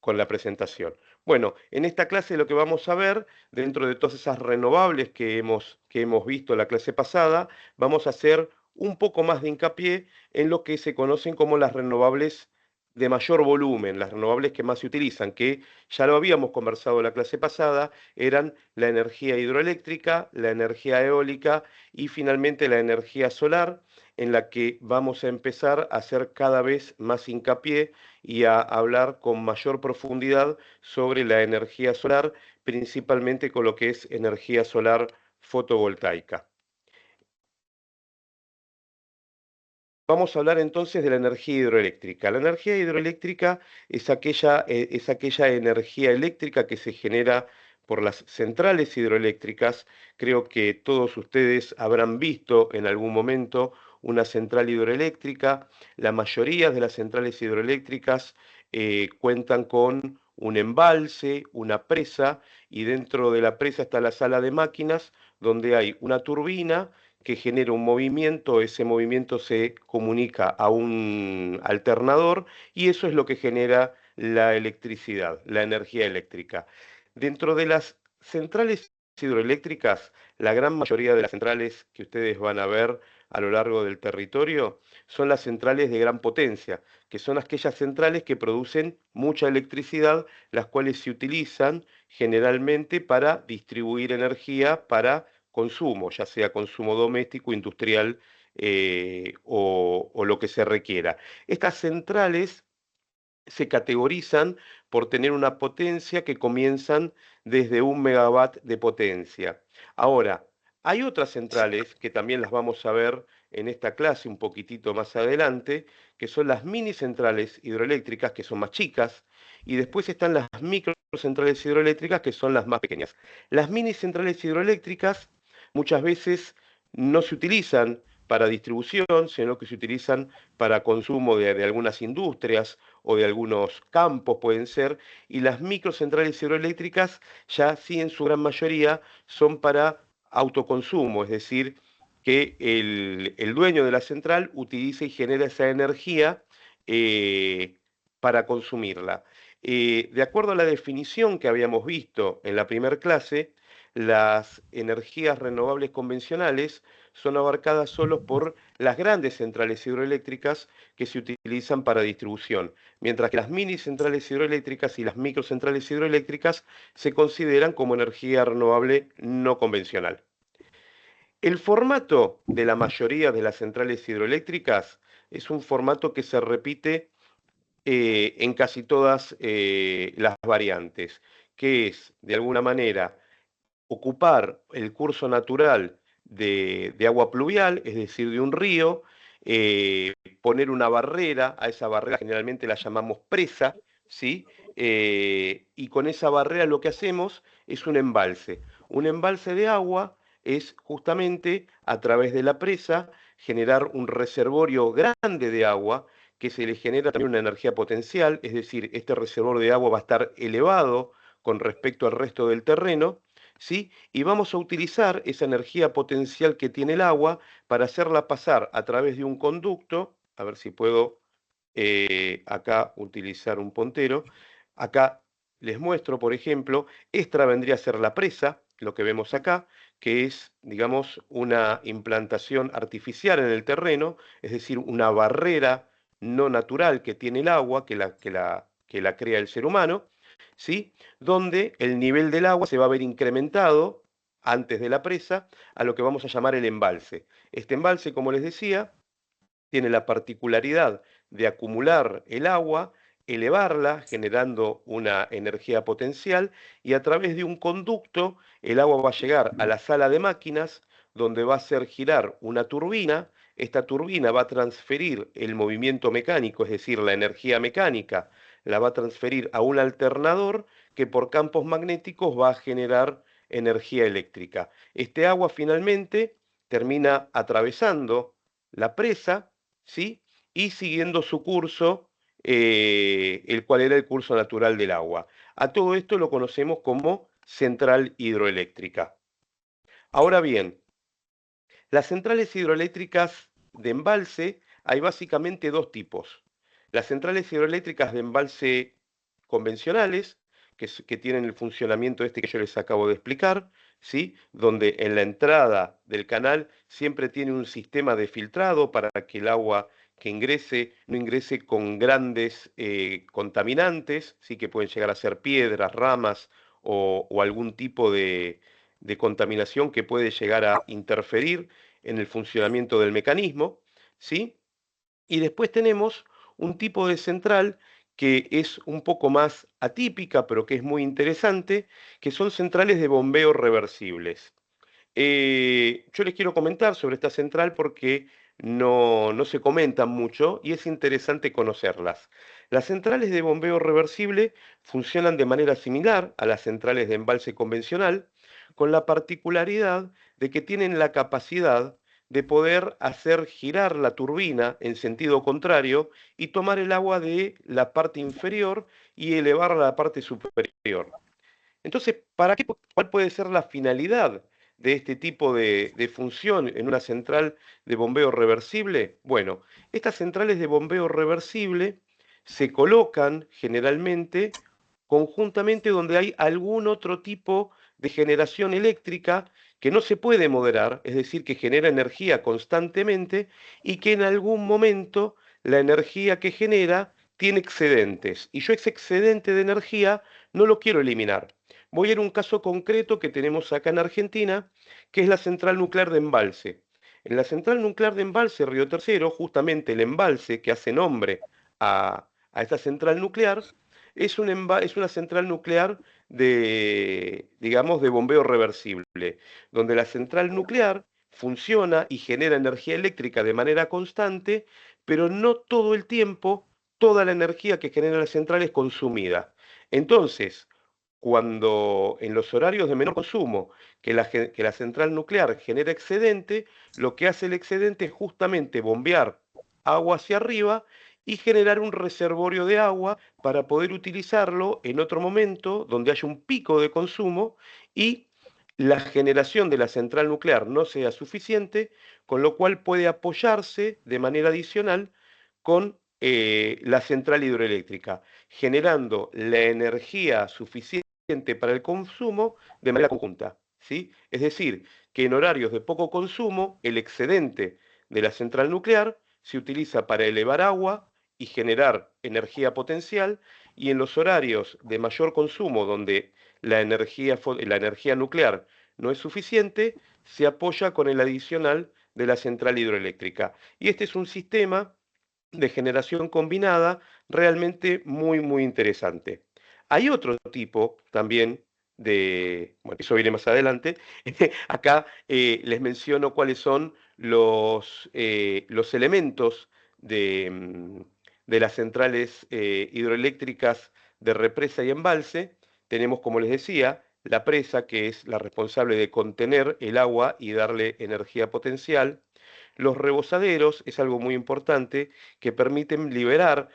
con la presentación. Bueno, en esta clase lo que vamos a ver, dentro de todas esas renovables que hemos visto la clase pasada, vamos a hacer un poco más de hincapié en lo que se conocen como las renovables de mayor volumen, las renovables que más se utilizan, que ya lo habíamos conversado la clase pasada, eran la energía hidroeléctrica, la energía eólica y finalmente la energía solar, en la que vamos a empezar a hacer cada vez más hincapié y a hablar con mayor profundidad sobre la energía solar, principalmente con lo que es energía solar fotovoltaica. Vamos a hablar entonces de la energía hidroeléctrica. La energía hidroeléctrica es aquella energía eléctrica que se genera por las centrales hidroeléctricas. Creo que todos ustedes habrán visto en algún momento una central hidroeléctrica. La mayoría de las centrales hidroeléctricas cuentan con un embalse, una presa, y dentro de la presa está la sala de máquinas, donde hay una turbina que genera un movimiento, ese movimiento se comunica a un alternador y eso es lo que genera la electricidad, la energía eléctrica. Dentro de las centrales hidroeléctricas, la gran mayoría de las centrales que ustedes van a ver a lo largo del territorio son las centrales de gran potencia, que son aquellas centrales que producen mucha electricidad, las cuales se utilizan generalmente para distribuir energía para consumo, ya sea consumo doméstico, industrial o lo que se requiera. Estas centrales se categorizan por tener una potencia que comienzan desde 1 megawatt de potencia. Ahora, hay otras centrales que también las vamos a ver en esta clase un poquitito más adelante, que son las mini centrales hidroeléctricas, que son más chicas, y después están las microcentrales hidroeléctricas, que son las más pequeñas. Las mini centrales hidroeléctricas muchas veces no se utilizan para distribución, sino que se utilizan para consumo de algunas industrias o de algunos campos pueden ser, y las microcentrales hidroeléctricas ya sí en su gran mayoría son para autoconsumo, es decir, que el dueño de la central utiliza y genera esa energía para consumirla. De acuerdo a la definición que habíamos visto en la primera clase, las energías renovables convencionales son abarcadas solo por las grandes centrales hidroeléctricas que se utilizan para distribución, mientras que las mini centrales hidroeléctricas y las microcentrales hidroeléctricas se consideran como energía renovable no convencional. El formato de la mayoría de las centrales hidroeléctricas es un formato que se repite en casi todas las variantes, que es, de alguna manera, ocupar el curso natural de agua pluvial, es decir, de un río, poner una barrera, a esa barrera generalmente la llamamos presa, ¿sí? Y con esa barrera lo que hacemos es un embalse. Un embalse de agua es justamente a través de la presa generar un reservorio grande de agua que se le genera también una energía potencial, es decir, este reservorio de agua va a estar elevado con respecto al resto del terreno, ¿sí? Y vamos a utilizar esa energía potencial que tiene el agua para hacerla pasar a través de un conducto, a ver si puedo acá utilizar un puntero. Acá les muestro, por ejemplo, esta vendría a ser la presa, lo que vemos acá, que es, digamos, una implantación artificial en el terreno, es decir, una barrera no natural que tiene el agua, que la crea el ser humano, ¿sí? Donde el nivel del agua se va a ver incrementado antes de la presa a lo que vamos a llamar el embalse. Este embalse, como les decía, tiene la particularidad de acumular el agua, elevarla, generando una energía potencial, y a través de un conducto el agua va a llegar a la sala de máquinas, donde va a hacer girar una turbina. Esta turbina va a transferir el movimiento mecánico, es decir, la energía mecánica, la va a transferir a un alternador que por campos magnéticos va a generar energía eléctrica. Este agua finalmente termina atravesando la presa, ¿sí? Y siguiendo su curso, el cual era el curso natural del agua. A todo esto lo conocemos como central hidroeléctrica. Ahora bien, las centrales hidroeléctricas de embalse hay básicamente dos tipos. Las centrales hidroeléctricas de embalse convencionales, que tienen el funcionamiento este que yo les acabo de explicar, ¿sí? Donde en la entrada del canal siempre tiene un sistema de filtrado para que el agua que ingrese no ingrese con grandes contaminantes, ¿sí? Que pueden llegar a ser piedras, ramas o algún tipo de contaminación que puede llegar a interferir en el funcionamiento del mecanismo, ¿sí? Y después tenemos un tipo de central que es un poco más atípica, pero que es muy interesante, que son centrales de bombeo reversibles. Yo les quiero comentar sobre esta central porque no se comentan mucho y es interesante conocerlas. Las centrales de bombeo reversible funcionan de manera similar a las centrales de embalse convencional, con la particularidad de que tienen la capacidad de poder hacer girar la turbina en sentido contrario y tomar el agua de la parte inferior y elevarla a la parte superior. Entonces, ¿cuál puede ser la finalidad de este tipo de función en una central de bombeo reversible? Bueno, estas centrales de bombeo reversible se colocan generalmente conjuntamente donde hay algún otro tipo de generación eléctrica que no se puede moderar, es decir, que genera energía constantemente y que en algún momento la energía que genera tiene excedentes. Y yo ese excedente de energía no lo quiero eliminar. Voy a ir a un caso concreto que tenemos acá en Argentina, que es la central nuclear de Embalse. En la central nuclear de Embalse, Río Tercero, justamente el embalse que hace nombre a esta central nuclear, es una central nuclear de, digamos, de bombeo reversible, donde la central nuclear funciona y genera energía eléctrica de manera constante, pero no todo el tiempo toda la energía que genera la central es consumida. Entonces, cuando en los horarios de menor consumo que la central nuclear genera excedente, lo que hace el excedente es justamente bombear agua hacia arriba y generar un reservorio de agua para poder utilizarlo en otro momento donde haya un pico de consumo y la generación de la central nuclear no sea suficiente, con lo cual puede apoyarse de manera adicional con la central hidroeléctrica, generando la energía suficiente para el consumo de manera conjunta, ¿sí? Es decir, que en horarios de poco consumo, el excedente de la central nuclear se utiliza para elevar agua y generar energía potencial, y en los horarios de mayor consumo, donde la energía nuclear no es suficiente, se apoya con el adicional de la central hidroeléctrica. Y este es un sistema de generación combinada realmente muy, muy interesante. Hay otro tipo también bueno, eso viene más adelante. Acá les menciono cuáles son los elementos de las centrales hidroeléctricas de represa y embalse. Tenemos, como les decía, la presa, que es la responsable de contener el agua y darle energía potencial. Los rebosaderos es algo muy importante que permiten liberar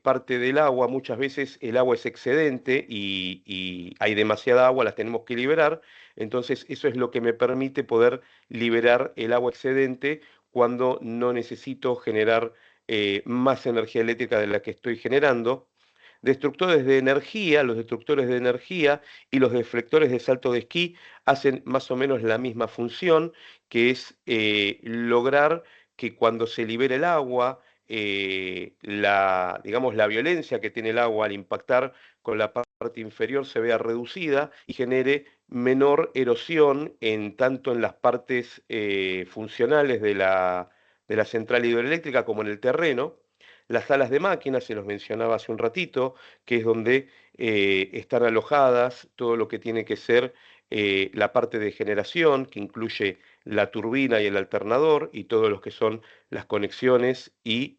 parte del agua. Muchas veces el agua es excedente y hay demasiada agua, las tenemos que liberar. Entonces eso es lo que me permite poder liberar el agua excedente cuando no necesito generar más energía eléctrica de la que estoy generando. Destructores de energía, los destructores de energía y los deflectores de salto de esquí hacen más o menos la misma función, que es lograr que cuando se libere el agua, digamos, la violencia que tiene el agua al impactar con la parte inferior se vea reducida y genere menor erosión tanto en las partes funcionales de la central hidroeléctrica como en el terreno. Las salas de máquinas, se los mencionaba hace un ratito, que es donde están alojadas todo lo que tiene que ser la parte de generación, que incluye la turbina y el alternador, y todos los que son las conexiones y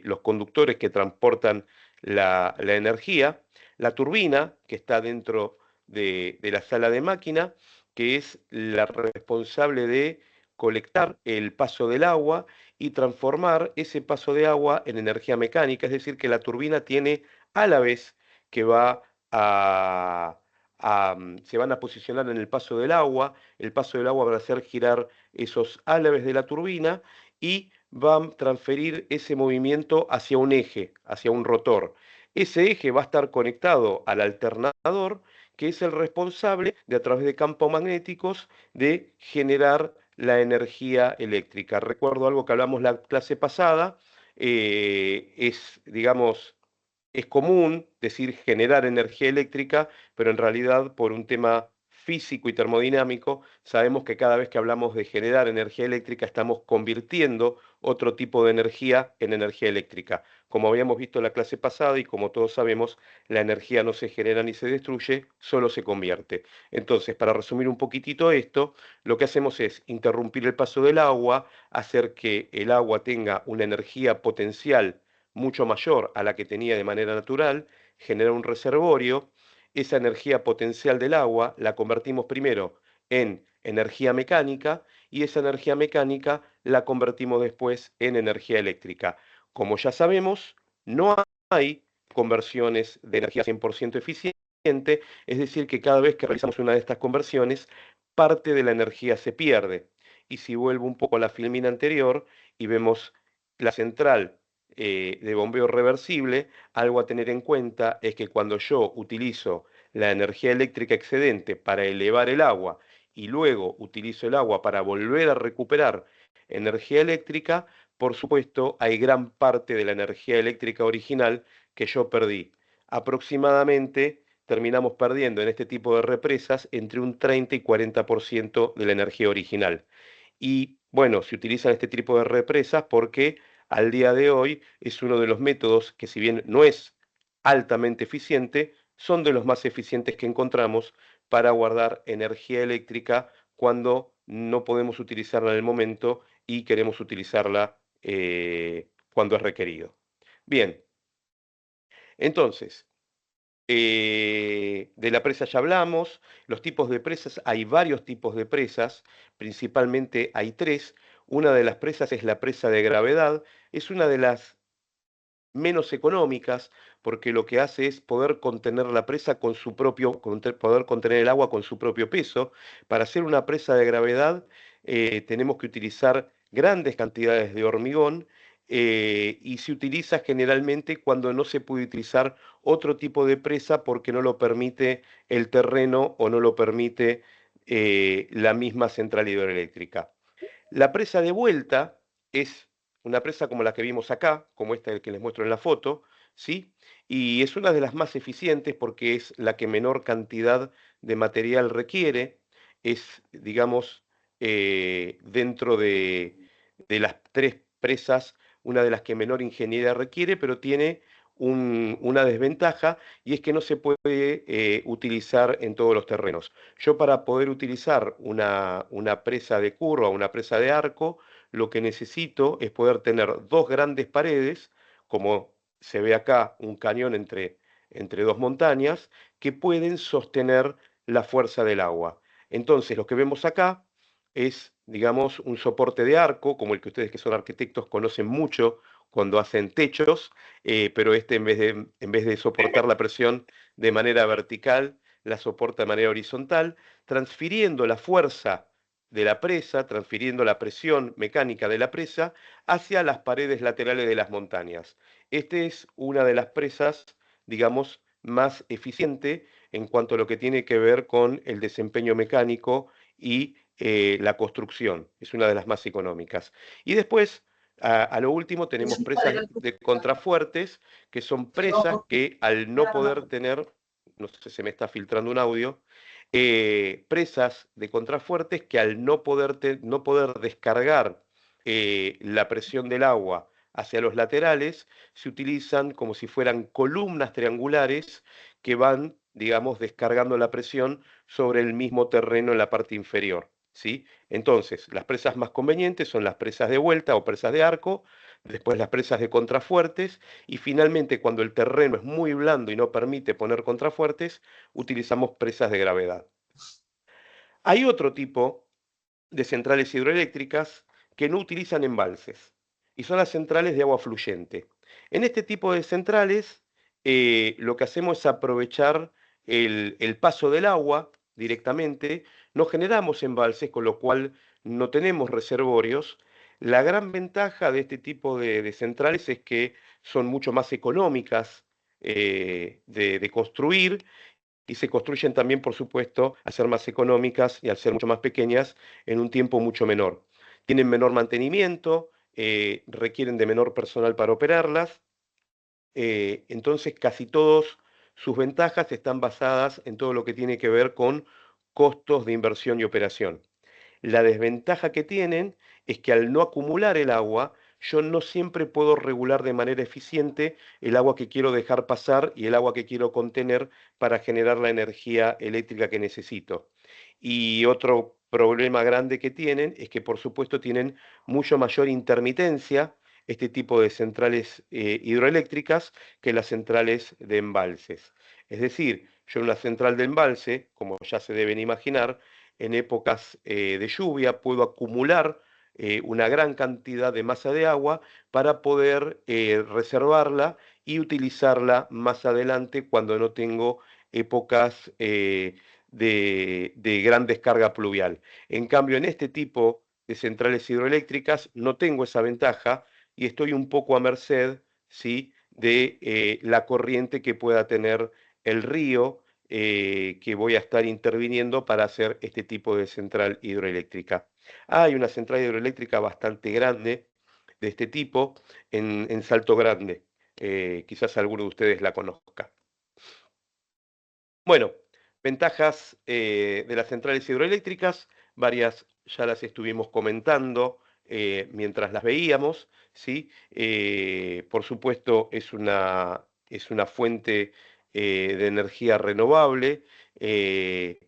los conductores que transportan la energía. La turbina, que está dentro de la sala de máquina, que es la responsable de colectar el paso del agua y transformar ese paso de agua en energía mecánica, es decir, que la turbina tiene a la vez que va se van a posicionar en el paso del agua va a hacer girar esos álabes de la turbina y va a transferir ese movimiento hacia un eje, hacia un rotor. Ese eje va a estar conectado al alternador, que es el responsable de, a través de campos magnéticos, de generar la energía eléctrica. Recuerdo algo que hablamos la clase pasada, digamos, es común decir generar energía eléctrica, pero en realidad por un tema físico y termodinámico, sabemos que cada vez que hablamos de generar energía eléctrica estamos convirtiendo otro tipo de energía en energía eléctrica. Como habíamos visto en la clase pasada y como todos sabemos, la energía no se genera ni se destruye, solo se convierte. Entonces, para resumir un poquitito esto, lo que hacemos es interrumpir el paso del agua, hacer que el agua tenga una energía potencial mucho mayor a la que tenía de manera natural, genera un reservorio, esa energía potencial del agua la convertimos primero en energía mecánica y esa energía mecánica la convertimos después en energía eléctrica. Como ya sabemos, no hay conversiones de energía 100% eficiente, es decir, que cada vez que realizamos una de estas conversiones, parte de la energía se pierde. Y si vuelvo un poco a la filmina anterior y vemos la central de bombeo reversible, algo a tener en cuenta es que cuando yo utilizo la energía eléctrica excedente para elevar el agua y luego utilizo el agua para volver a recuperar energía eléctrica, por supuesto hay gran parte de la energía eléctrica original que yo perdí. Aproximadamente terminamos perdiendo en este tipo de represas entre un 30 y 40% de la energía original. Y bueno, se utilizan este tipo de represas porque al día de hoy es uno de los métodos que, si bien no es altamente eficiente, son de los más eficientes que encontramos para guardar energía eléctrica cuando no podemos utilizarla en el momento y queremos utilizarla cuando es requerido. Bien, entonces, de la presa ya hablamos, los tipos de presas, hay varios tipos de presas, principalmente hay tres. Una de las presas es la presa de gravedad, es una de las menos económicas, porque lo que hace es poder contener la presa con su propio, poder contener el agua con su propio peso. Para hacer una presa de gravedad tenemos que utilizar grandes cantidades de hormigón y se utiliza generalmente cuando no se puede utilizar otro tipo de presa porque no lo permite el terreno o no lo permite la misma central hidroeléctrica. La presa de vuelta es una presa como la que vimos acá, como esta que les muestro en la foto, ¿sí? Y es una de las más eficientes porque es la que menor cantidad de material requiere. Es, digamos, dentro de las tres presas, una de las que menor ingeniería requiere, pero tiene una desventaja y es que no se puede utilizar en todos los terrenos. Yo, para poder utilizar una presa de curva, una presa de arco, lo que necesito es poder tener dos grandes paredes, como se ve acá, un cañón entre dos montañas, que pueden sostener la fuerza del agua. Entonces, lo que vemos acá es, digamos, un soporte de arco, como el que ustedes, que son arquitectos, conocen mucho cuando hacen techos, pero este, en vez de soportar la presión de manera vertical, la soporta de manera horizontal, transfiriendo la fuerza de la presa, transfiriendo la presión mecánica de la presa hacia las paredes laterales de las montañas. Esta es una de las presas, digamos, más eficiente en cuanto a lo que tiene que ver con el desempeño mecánico y la construcción. Es una de las más económicas. Y después, a lo último, tenemos presas de contrafuertes, que son presas que, al no poder tener, no sé si se me está filtrando un audio, presas de contrafuertes que, al no poder descargar la presión del agua hacia los laterales, se utilizan como si fueran columnas triangulares que van, digamos, descargando la presión sobre el mismo terreno en la parte inferior, ¿sí? Entonces, las presas más convenientes son las presas de vuelta o presas de arco, después las presas de contrafuertes, y finalmente, cuando el terreno es muy blando y no permite poner contrafuertes, utilizamos presas de gravedad. Hay otro tipo de centrales hidroeléctricas que no utilizan embalses, y son las centrales de agua fluyente. En este tipo de centrales, lo que hacemos es aprovechar el paso del agua directamente, no generamos embalses, con lo cual no tenemos reservorios. La gran ventaja de este tipo de centrales es que son mucho más económicas de construir, y se construyen también, por supuesto, al ser más económicas y al ser mucho más pequeñas, en un tiempo mucho menor. Tienen menor mantenimiento, requieren de menor personal para operarlas, entonces casi todos sus ventajas están basadas en todo lo que tiene que ver con costos de inversión y operación. La desventaja que tienen es que al no acumular el agua, yo no siempre puedo regular de manera eficiente el agua que quiero dejar pasar y el agua que quiero contener para generar la energía eléctrica que necesito. Y otro problema grande que tienen es que por supuesto tienen mucho mayor intermitencia este tipo de centrales hidroeléctricas que las centrales de embalses. Es decir, yo en una central de embalse, como ya se deben imaginar, en épocas de lluvia puedo acumular una gran cantidad de masa de agua para poder reservarla y utilizarla más adelante cuando no tengo épocas de gran descarga pluvial. En cambio, en este tipo de centrales hidroeléctricas no tengo esa ventaja y estoy un poco a merced, ¿sí?, de la corriente que pueda tener el río, que voy a estar interviniendo para hacer este tipo de central hidroeléctrica. Hay una central hidroeléctrica bastante grande de este tipo en Salto Grande. Quizás alguno de ustedes la conozca. Bueno, ventajas de las centrales hidroeléctricas, varias ya las estuvimos comentando mientras las veíamos, ¿sí? Por supuesto, es una fuente de energía renovable. eh,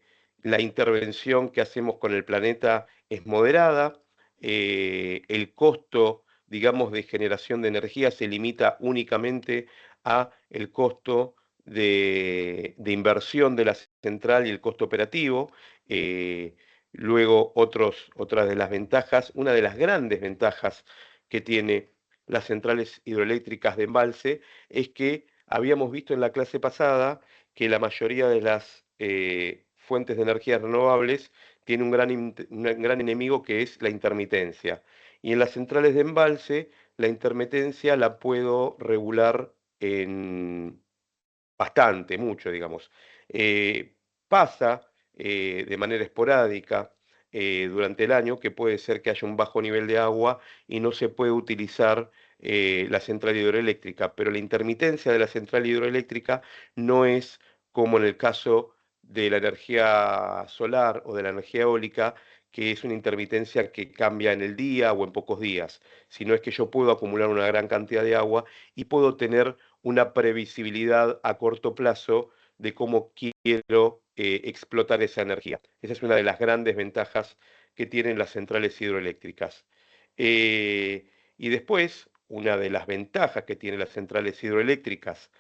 la intervención que hacemos con el planeta es moderada. El costo, digamos, de generación de energía se limita únicamente a el costo de inversión de la central y el costo operativo. Eh, Luego, otras de las ventajas, una de las grandes ventajas que tiene las centrales hidroeléctricas de embalse es que habíamos visto en la clase pasada que la mayoría de las fuentes de energía renovables tiene un gran enemigo que es la intermitencia. Y en las centrales de embalse, la intermitencia la puedo regular en bastante, mucho, digamos. Pasa de manera esporádica durante el año que puede ser que haya un bajo nivel de agua y no se puede utilizar la central hidroeléctrica, pero la intermitencia de la central hidroeléctrica no es como en el caso de la energía solar o de la energía eólica, que es una intermitencia que cambia en el día o en pocos días, sino es que yo puedo acumular una gran cantidad de agua y puedo tener una previsibilidad a corto plazo de cómo quiero explotar esa energía. Esa es una de las grandes ventajas que tienen las centrales hidroeléctricas. Eh, y después, una de las ventajas que tienen las centrales hidroeléctricas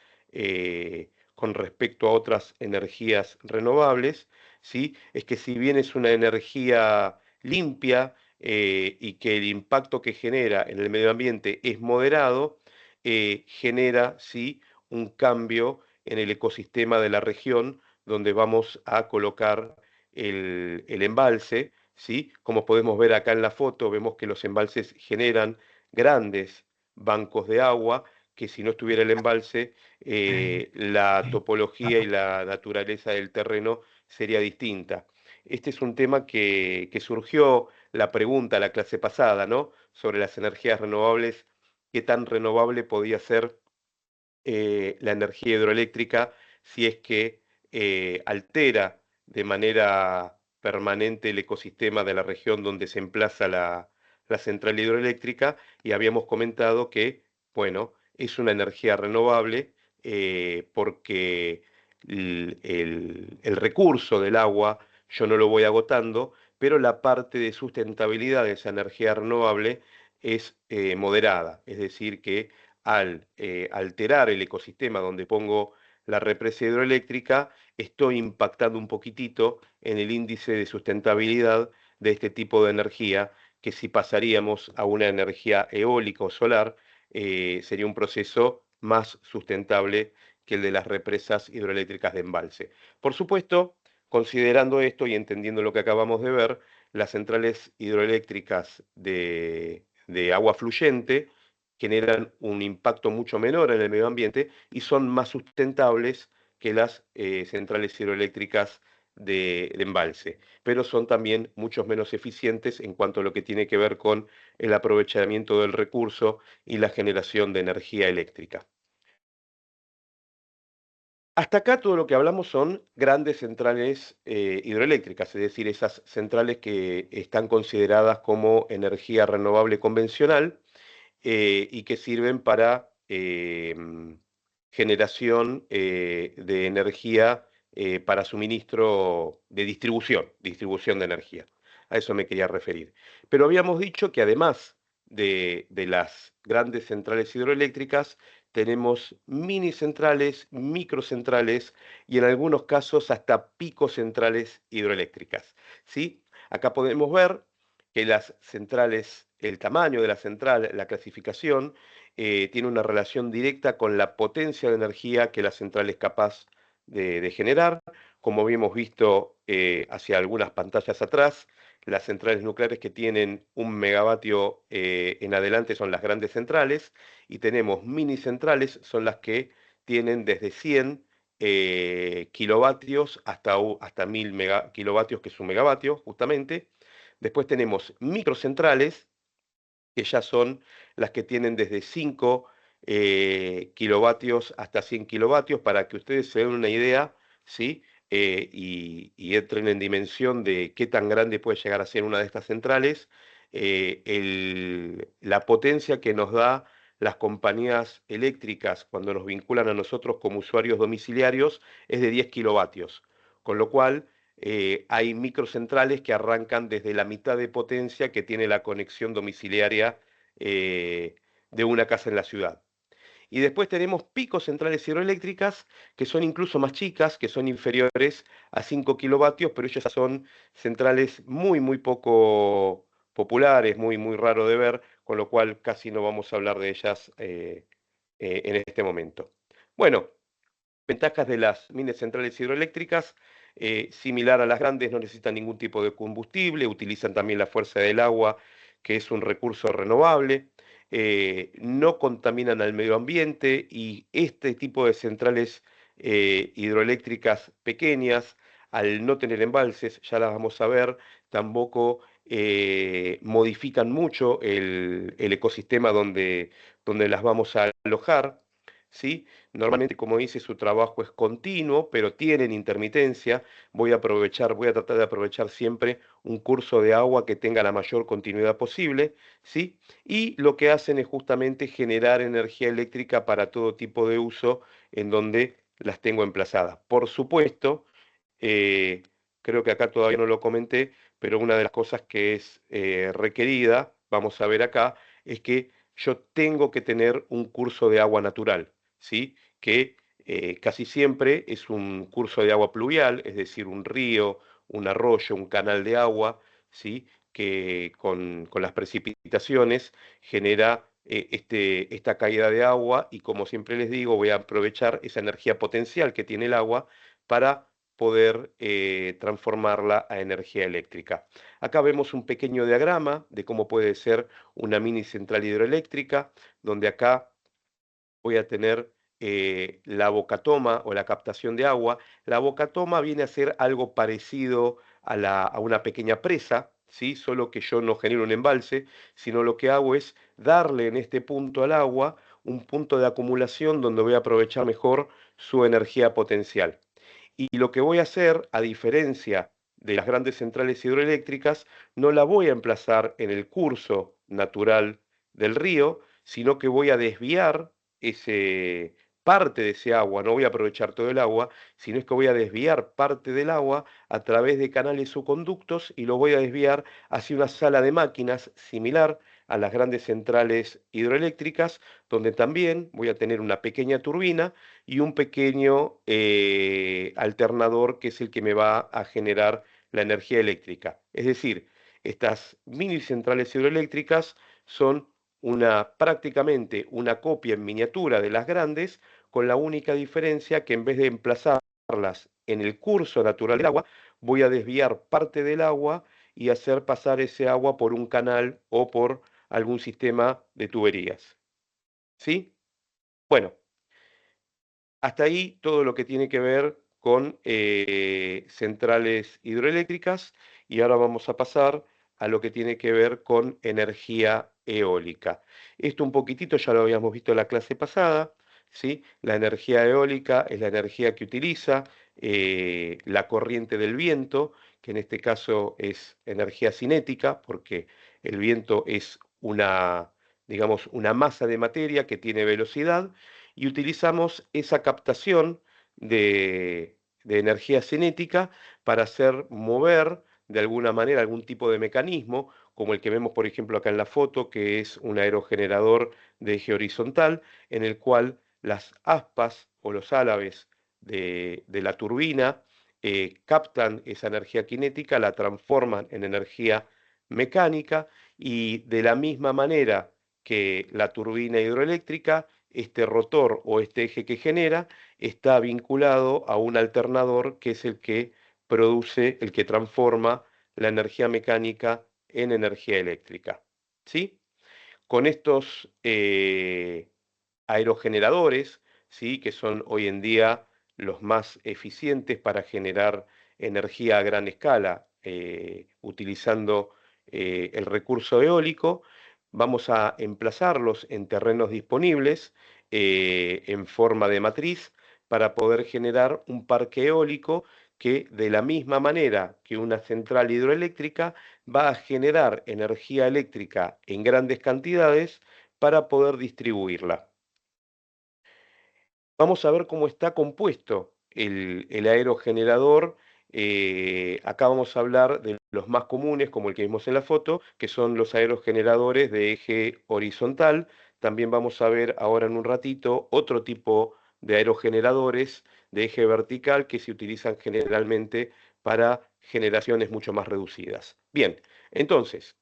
con respecto a otras energías renovables, ¿sí?, es que si bien es una energía limpia y que el impacto que genera en el medio ambiente es moderado, genera, sí, un cambio en el ecosistema de la región donde vamos a colocar el embalse, ¿sí? Como podemos ver acá en la foto, vemos que los embalses generan grandes bancos de agua, que si no estuviera el embalse, la topología y la naturaleza del terreno sería distinta. Este es un tema que surgió la pregunta la clase pasada, ¿no? Sobre las energías renovables, qué tan renovable podía ser la energía hidroeléctrica si es que altera de manera permanente el ecosistema de la región donde se emplaza la central hidroeléctrica, y habíamos comentado que, bueno, es una energía renovable porque el recurso del agua yo no lo voy agotando, pero la parte de sustentabilidad de esa energía renovable es moderada, es decir, que al alterar el ecosistema donde pongo la represa hidroeléctrica, estoy impactando un poquitito en el índice de sustentabilidad de este tipo de energía, que si pasaríamos a una energía eólica o solar, sería un proceso más sustentable que el de las represas hidroeléctricas de embalse. Por supuesto, considerando esto y entendiendo lo que acabamos de ver, las centrales hidroeléctricas de agua fluyente generan un impacto mucho menor en el medio ambiente y son más sustentables que las centrales hidroeléctricas de embalse, pero son también mucho menos eficientes en cuanto a lo que tiene que ver con el aprovechamiento del recurso y la generación de energía eléctrica. Hasta acá todo lo que hablamos son grandes centrales hidroeléctricas, es decir, esas centrales que están consideradas como energía renovable convencional y que sirven para generación de energía para suministro de distribución de energía. A eso me quería referir. Pero habíamos dicho que además de las grandes centrales hidroeléctricas, tenemos mini centrales, microcentrales y en algunos casos hasta picocentrales hidroeléctricas. ¿Sí? Acá podemos ver que las centrales, el tamaño de la central, la clasificación, tiene una relación directa con la potencia de energía que la central es capaz de generar. Como habíamos visto hacia algunas pantallas atrás, las centrales nucleares que tienen 1 megavatio en adelante son las grandes centrales y tenemos mini centrales, son las que tienen desde 100 kilovatios hasta 1000 kilovatios, que es 1 megavatio, justamente. Después tenemos microcentrales, que ya son las que tienen desde 5 kilovatios hasta 100 kilovatios, para que ustedes se den una idea, ¿sí? Y entren en dimensión de qué tan grande puede llegar a ser una de estas centrales, la potencia que nos da las compañías eléctricas cuando nos vinculan a nosotros como usuarios domiciliarios es de 10 kilovatios, con lo cual hay microcentrales que arrancan desde la mitad de potencia que tiene la conexión domiciliaria eh, de una casa en la ciudad. Y después tenemos picos centrales hidroeléctricas que son incluso más chicas, que son inferiores a 5 kilovatios, pero ellas son centrales muy, muy poco populares, muy, muy raro de ver, con lo cual casi no vamos a hablar de ellas en este momento. Bueno, ventajas de las mini centrales hidroeléctricas, similar a las grandes, no necesitan ningún tipo de combustible, utilizan también la fuerza del agua, que es un recurso renovable, no contaminan al medio ambiente y este tipo de centrales hidroeléctricas pequeñas, al no tener embalses, ya las vamos a ver, tampoco modifican mucho el ecosistema donde las vamos a alojar, ¿sí? Normalmente, como dice, su trabajo es continuo, pero tienen intermitencia. Voy a tratar de aprovechar siempre un curso de agua que tenga la mayor continuidad posible, ¿sí? Y lo que hacen es justamente generar energía eléctrica para todo tipo de uso en donde las tengo emplazadas. Por supuesto, eh, creo que acá todavía no lo comenté, pero una de las cosas que es requerida, vamos a ver acá, es que yo tengo que tener un curso de agua natural, ¿sí? Que casi siempre es un curso de agua pluvial, es decir, un río, un arroyo, un canal de agua, ¿sí? Que con las precipitaciones genera esta caída de agua y, como siempre les digo, voy a aprovechar esa energía potencial que tiene el agua para poder transformarla a energía eléctrica. Acá vemos un pequeño diagrama de cómo puede ser una mini central hidroeléctrica, donde acá voy a tener la bocatoma o la captación de agua. La bocatoma viene a ser algo parecido a una pequeña presa, ¿sí? Solo que yo no genero un embalse, sino lo que hago es darle en este punto al agua un punto de acumulación donde voy a aprovechar mejor su energía potencial. Y lo que voy a hacer, a diferencia de las grandes centrales hidroeléctricas, no la voy a emplazar en el curso natural del río, sino que voy a desviar parte de ese agua, no voy a aprovechar todo el agua, sino es que voy a desviar parte del agua a través de canales o conductos y lo voy a desviar hacia una sala de máquinas similar a las grandes centrales hidroeléctricas, donde también voy a tener una pequeña turbina y un pequeño alternador que es el que me va a generar la energía eléctrica. Es decir, estas mini centrales hidroeléctricas son prácticamente una copia en miniatura de las grandes, con la única diferencia que en vez de emplazarlas en el curso natural del agua, voy a desviar parte del agua y hacer pasar ese agua por un canal o por algún sistema de tuberías. ¿sí? Bueno, hasta ahí todo lo que tiene que ver con centrales hidroeléctricas y ahora vamos a pasar a lo que tiene que ver con energía eólica. Esto un poquitito ya lo habíamos visto en la clase pasada, ¿sí? La energía eólica es la energía que utiliza la corriente del viento, que en este caso es energía cinética, porque el viento es una, digamos, una masa de materia que tiene velocidad y utilizamos esa captación de energía cinética para hacer mover de alguna manera algún tipo de mecanismo, como el que vemos, por ejemplo, acá en la foto, que es un aerogenerador de eje horizontal, en el cual las aspas o los álabes de la turbina captan esa energía cinética, la transforman en energía mecánica y de la misma manera que la turbina hidroeléctrica, este rotor o este eje que genera está vinculado a un alternador que es el que produce, el que transforma la energía mecánica en energía eléctrica. ¿Sí? Con estos aerogeneradores, ¿sí? Que son hoy en día los más eficientes para generar energía a gran escala, utilizando el recurso eólico, vamos a emplazarlos en terrenos disponibles en forma de matriz para poder generar un parque eólico que de la misma manera que una central hidroeléctrica va a generar energía eléctrica en grandes cantidades para poder distribuirla. Vamos a ver cómo está compuesto el aerogenerador. Acá vamos a hablar de los más comunes, como el que vimos en la foto, que son los aerogeneradores de eje horizontal. También vamos a ver ahora en un ratito otro tipo de aerogeneradores de eje vertical que se utilizan generalmente para generaciones mucho más reducidas. Bien, entonces,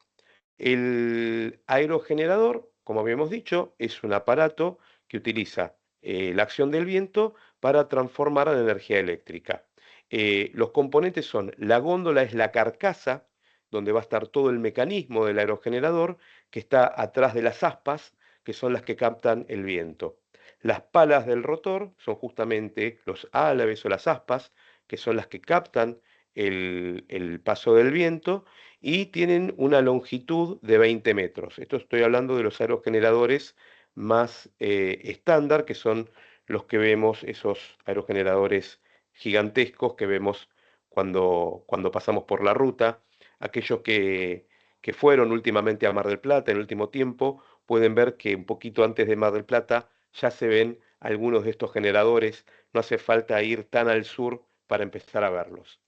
el aerogenerador, como habíamos dicho, es un aparato que utiliza la acción del viento para transformar la energía eléctrica. Los componentes son, la góndola es la carcasa, donde va a estar todo el mecanismo del aerogenerador, que está atrás de las aspas, que son las que captan el viento. Las palas del rotor son justamente los álabes o las aspas, que son las que captan el paso del viento, y tienen una longitud de 20 metros. Esto estoy hablando de los aerogeneradores más estándar, que son los que vemos, esos aerogeneradores gigantescos que vemos cuando pasamos por la ruta. Aquellos que fueron últimamente a Mar del Plata en el último tiempo pueden ver que un poquito antes de Mar del Plata ya se ven algunos de estos generadores. No hace falta ir tan al sur para empezar a verlos.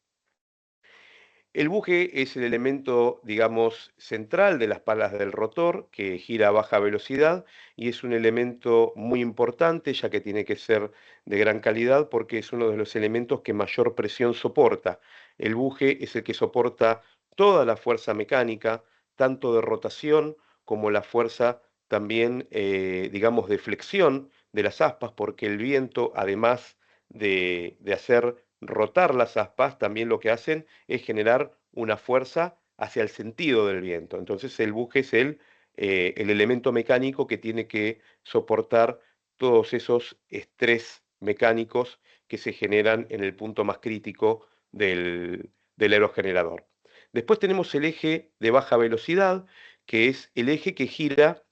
El buje es el elemento, digamos, central de las palas del rotor, que gira a baja velocidad y es un elemento muy importante, ya que tiene que ser de gran calidad, porque es uno de los elementos que mayor presión soporta. El buje es el que soporta toda la fuerza mecánica, tanto de rotación como la fuerza también, digamos, de flexión de las aspas, porque el viento, además de hacer rotar las aspas, también lo que hacen es generar una fuerza hacia el sentido del viento. Entonces el buje es el elemento mecánico que tiene que soportar todos esos estrés mecánicos que se generan en el punto más crítico del aerogenerador. Después tenemos el eje de baja velocidad, que es el eje que gira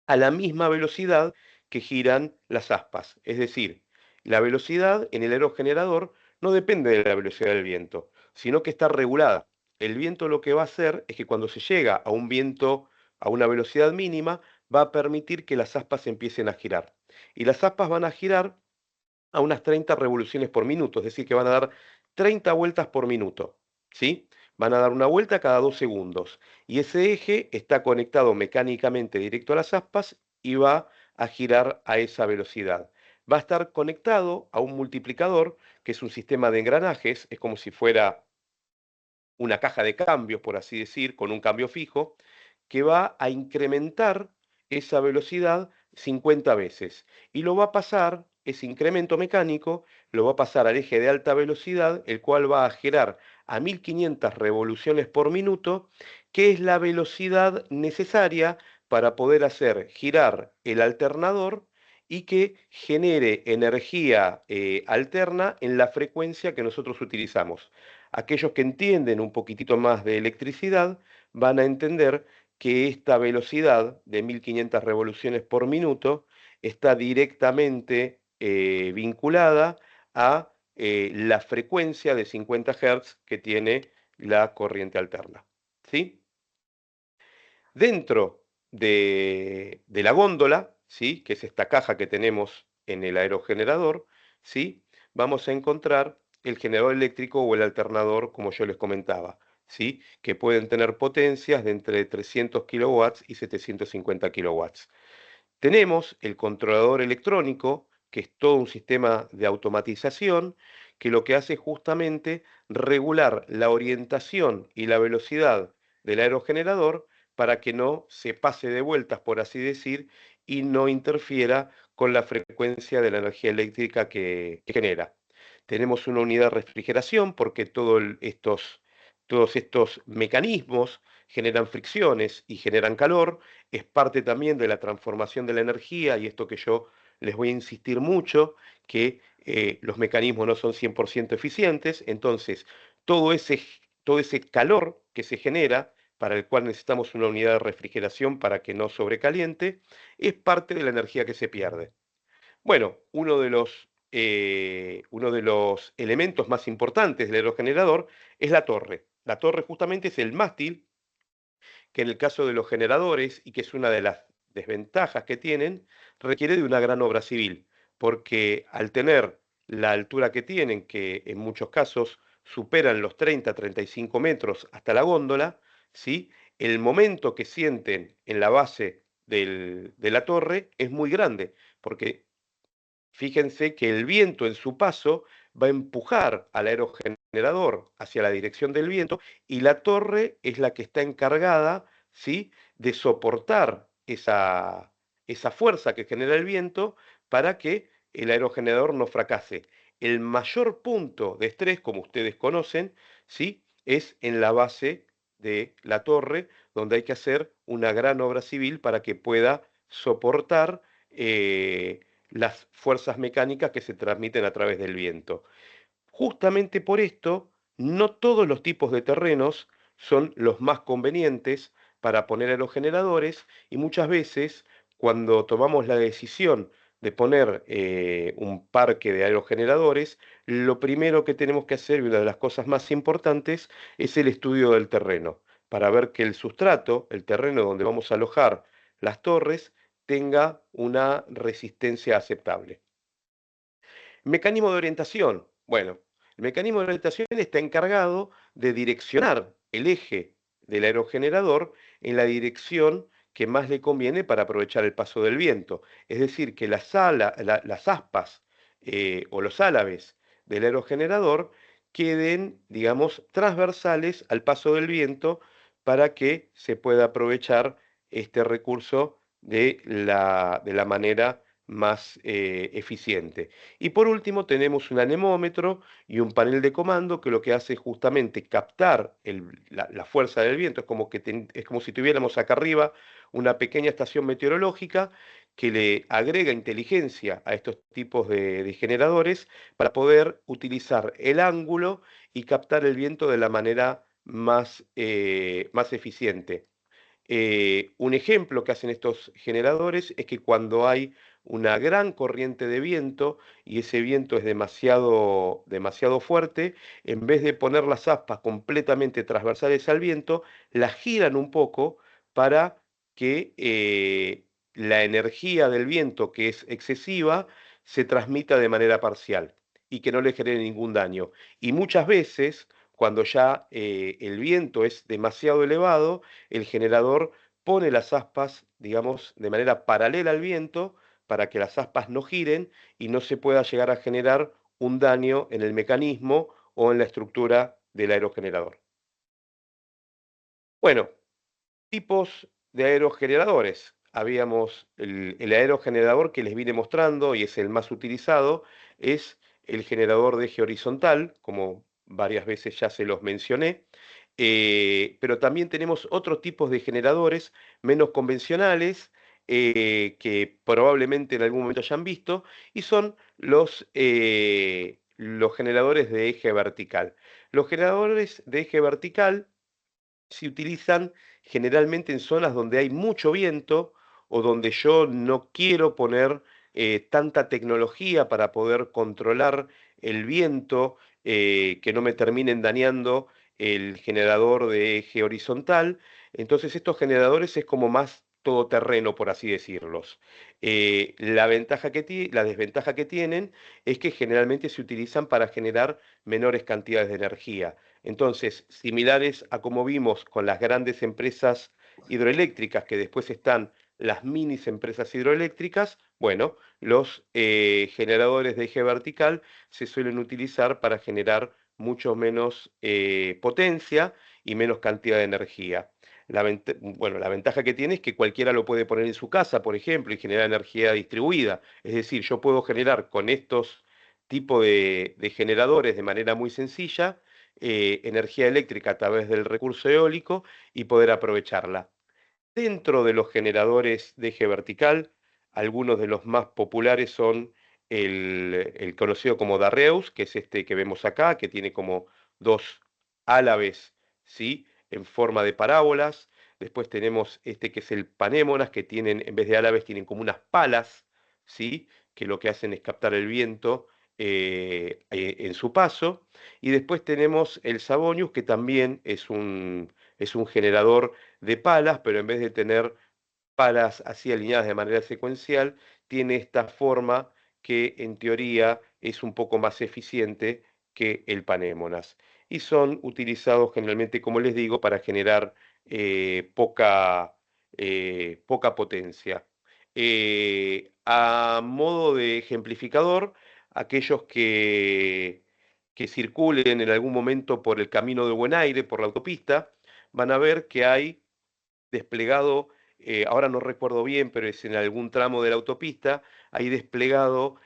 a la misma velocidad que giran las aspas. Es decir, la velocidad en el aerogenerador no depende de la velocidad del viento, sino que está regulada. El viento lo que va a hacer es que cuando se llega a un viento a una velocidad mínima, va a permitir que las aspas empiecen a girar. Y las aspas van a girar a unas 30 revoluciones por minuto, es decir, que van a dar 30 vueltas por minuto, ¿sí? Van a dar una vuelta cada 2 segundos. Y ese eje está conectado mecánicamente directo a las aspas y va a girar a esa velocidad. Va a estar conectado a un multiplicador, que es un sistema de engranajes, es como si fuera una caja de cambios, por así decir, con un cambio fijo, que va a incrementar esa velocidad 50 veces. Y lo va a pasar, ese incremento mecánico, lo va a pasar al eje de alta velocidad, el cual va a girar a 1500 revoluciones por minuto, que es la velocidad necesaria para poder hacer girar el alternador y que genere energía alterna en la frecuencia que nosotros utilizamos. Aquellos que entienden un poquitito más de electricidad van a entender que esta velocidad de 1500 revoluciones por minuto está directamente vinculada a la frecuencia de 50 Hz que tiene la corriente alterna. ¿Sí? Dentro de la góndola, ¿sí? Que es esta caja que tenemos en el aerogenerador, ¿sí? Vamos a encontrar el generador eléctrico o el alternador, como yo les comentaba, ¿sí? Que pueden tener potencias de entre 300 kilowatts y 750 kilowatts. Tenemos el controlador electrónico, que es todo un sistema de automatización, que lo que hace es justamente regular la orientación y la velocidad del aerogenerador para que no se pase de vueltas, por así decir, y no interfiera con la frecuencia de la energía eléctrica que genera. Tenemos una unidad de refrigeración porque todos estos mecanismos generan fricciones y generan calor, es parte también de la transformación de la energía y esto que yo les voy a insistir mucho, que los mecanismos no son 100% eficientes, entonces todo ese calor que se genera, para el cual necesitamos una unidad de refrigeración para que no sobrecaliente, es parte de la energía que se pierde. Bueno, uno de los elementos más importantes del aerogenerador es la torre. La torre justamente es el mástil que en el caso de los generadores, y que es una de las desventajas que tienen, requiere de una gran obra civil, porque al tener la altura que tienen, que en muchos casos superan los 30-35 metros hasta la góndola, ¿sí? El momento que sienten en la base de la torre es muy grande, porque fíjense que el viento en su paso va a empujar al aerogenerador hacia la dirección del viento y la torre es la que está encargada, ¿sí? De soportar esa fuerza que genera el viento para que el aerogenerador no fracase. El mayor punto de estrés, como ustedes conocen, ¿sí? Es en la base de la torre, donde hay que hacer una gran obra civil para que pueda soportar las fuerzas mecánicas que se transmiten a través del viento. Justamente por esto, no todos los tipos de terrenos son los más convenientes para poner aerogeneradores y muchas veces cuando tomamos la decisión de poner un parque de aerogeneradores, lo primero que tenemos que hacer, y una de las cosas más importantes, es el estudio del terreno, para ver que el sustrato, el terreno donde vamos a alojar las torres, tenga una resistencia aceptable. Mecanismo de orientación. Bueno, el mecanismo de orientación está encargado de direccionar el eje del aerogenerador en la dirección que más le conviene para aprovechar el paso del viento. Es decir, que las aspas o los álabes del aerogenerador queden, digamos, transversales al paso del viento para que se pueda aprovechar este recurso de la manera más eficiente. Y por último tenemos un anemómetro y un panel de comando que lo que hace es justamente captar la fuerza del viento. Es como, es como si tuviéramos acá arriba una pequeña estación meteorológica que le agrega inteligencia a estos tipos de generadores para poder utilizar el ángulo y captar el viento de la manera más eficiente. Un ejemplo que hacen estos generadores es que cuando hay una gran corriente de viento y ese viento es demasiado fuerte, en vez de poner las aspas completamente transversales al viento, las giran un poco para que la energía del viento, que es excesiva, se transmita de manera parcial y que no le genere ningún daño. Y muchas veces, cuando ya el viento es demasiado elevado, el generador pone las aspas, digamos, de manera paralela al viento para que las aspas no giren y no se pueda llegar a generar un daño en el mecanismo o en la estructura del aerogenerador. Bueno, tipos de aerogeneradores. Habíamos el aerogenerador que les vine mostrando y es el más utilizado, es el generador de eje horizontal, como varias veces ya se los mencioné. Pero también tenemos otros tipos de generadores menos convencionales que probablemente en algún momento hayan visto, y son los generadores de eje vertical. Los generadores de eje vertical se utilizan generalmente en zonas donde hay mucho viento o donde yo no quiero poner tanta tecnología para poder controlar el viento, que no me terminen dañando el generador de eje horizontal. Entonces estos generadores es como más todoterreno, por así decirlos. La desventaja que tienen es que generalmente se utilizan para generar menores cantidades de energía. Entonces, similares a como vimos con las grandes empresas hidroeléctricas, que después están las minis empresas hidroeléctricas, bueno, los generadores de eje vertical se suelen utilizar para generar mucho menos potencia y menos cantidad de energía. Bueno, la ventaja que tiene es que cualquiera lo puede poner en su casa, por ejemplo, y generar energía distribuida. Es decir, yo puedo generar con estos tipos de generadores de manera muy sencilla energía eléctrica a través del recurso eólico y poder aprovecharla. Dentro de los generadores de eje vertical, algunos de los más populares son el conocido como Darreus, que es este que vemos acá, que tiene como dos álabes, ¿sí? En forma de parábolas. Después tenemos este que es el Panémonas, que tienen, en vez de álabes, tienen como unas palas, ¿sí? Que lo que hacen es captar el viento en su paso. Y después tenemos el Savonius, que también es un generador de palas, pero en vez de tener palas así alineadas de manera secuencial, tiene esta forma que en teoría es un poco más eficiente que el panémonas. Y son utilizados generalmente, como les digo, para generar poca potencia. A modo de ejemplificador, aquellos que circulen en algún momento por el camino de Buen Aire, por la autopista, van a ver que hay desplegado, ahora no recuerdo bien, pero es en algún tramo de la autopista, hay desplegado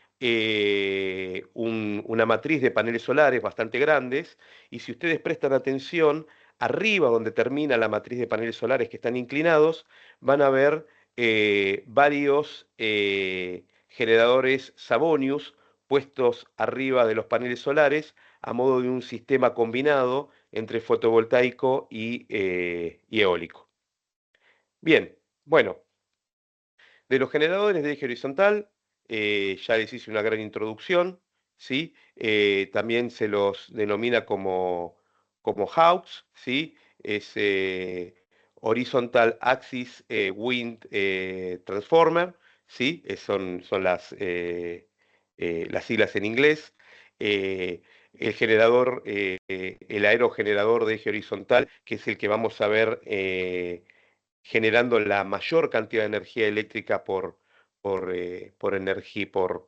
una matriz de paneles solares bastante grandes, y si ustedes prestan atención, arriba donde termina la matriz de paneles solares que están inclinados, van a ver varios generadores Savonius puestos arriba de los paneles solares a modo de un sistema combinado entre fotovoltaico y eólico. Bien, bueno, de los generadores de eje horizontal, ya les hice una gran introducción, ¿sí? También se los denomina como HAWS, ¿sí? Es Horizontal Axis Wind Transformer, ¿sí? Son las siglas en inglés. Eh, el aerogenerador de eje horizontal, que es el que vamos a ver generando la mayor cantidad de energía eléctrica por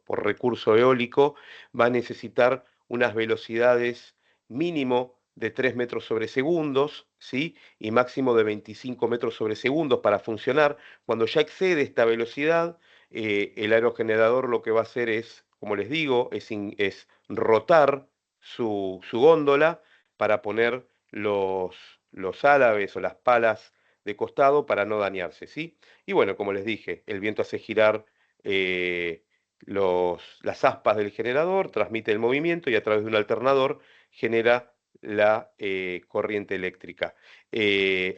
recurso eólico, va a necesitar unas velocidades mínimo de 3 metros sobre segundos, ¿sí? Y máximo de 25 metros sobre segundos para funcionar. Cuando ya excede esta velocidad, el aerogenerador lo que va a hacer es, como les digo, es rotar su góndola para poner los álabes o las palas de costado para no dañarse, ¿sí? Y bueno, como les dije, el viento hace girar eh, las aspas del generador, transmite el movimiento y a través de un alternador genera la corriente eléctrica.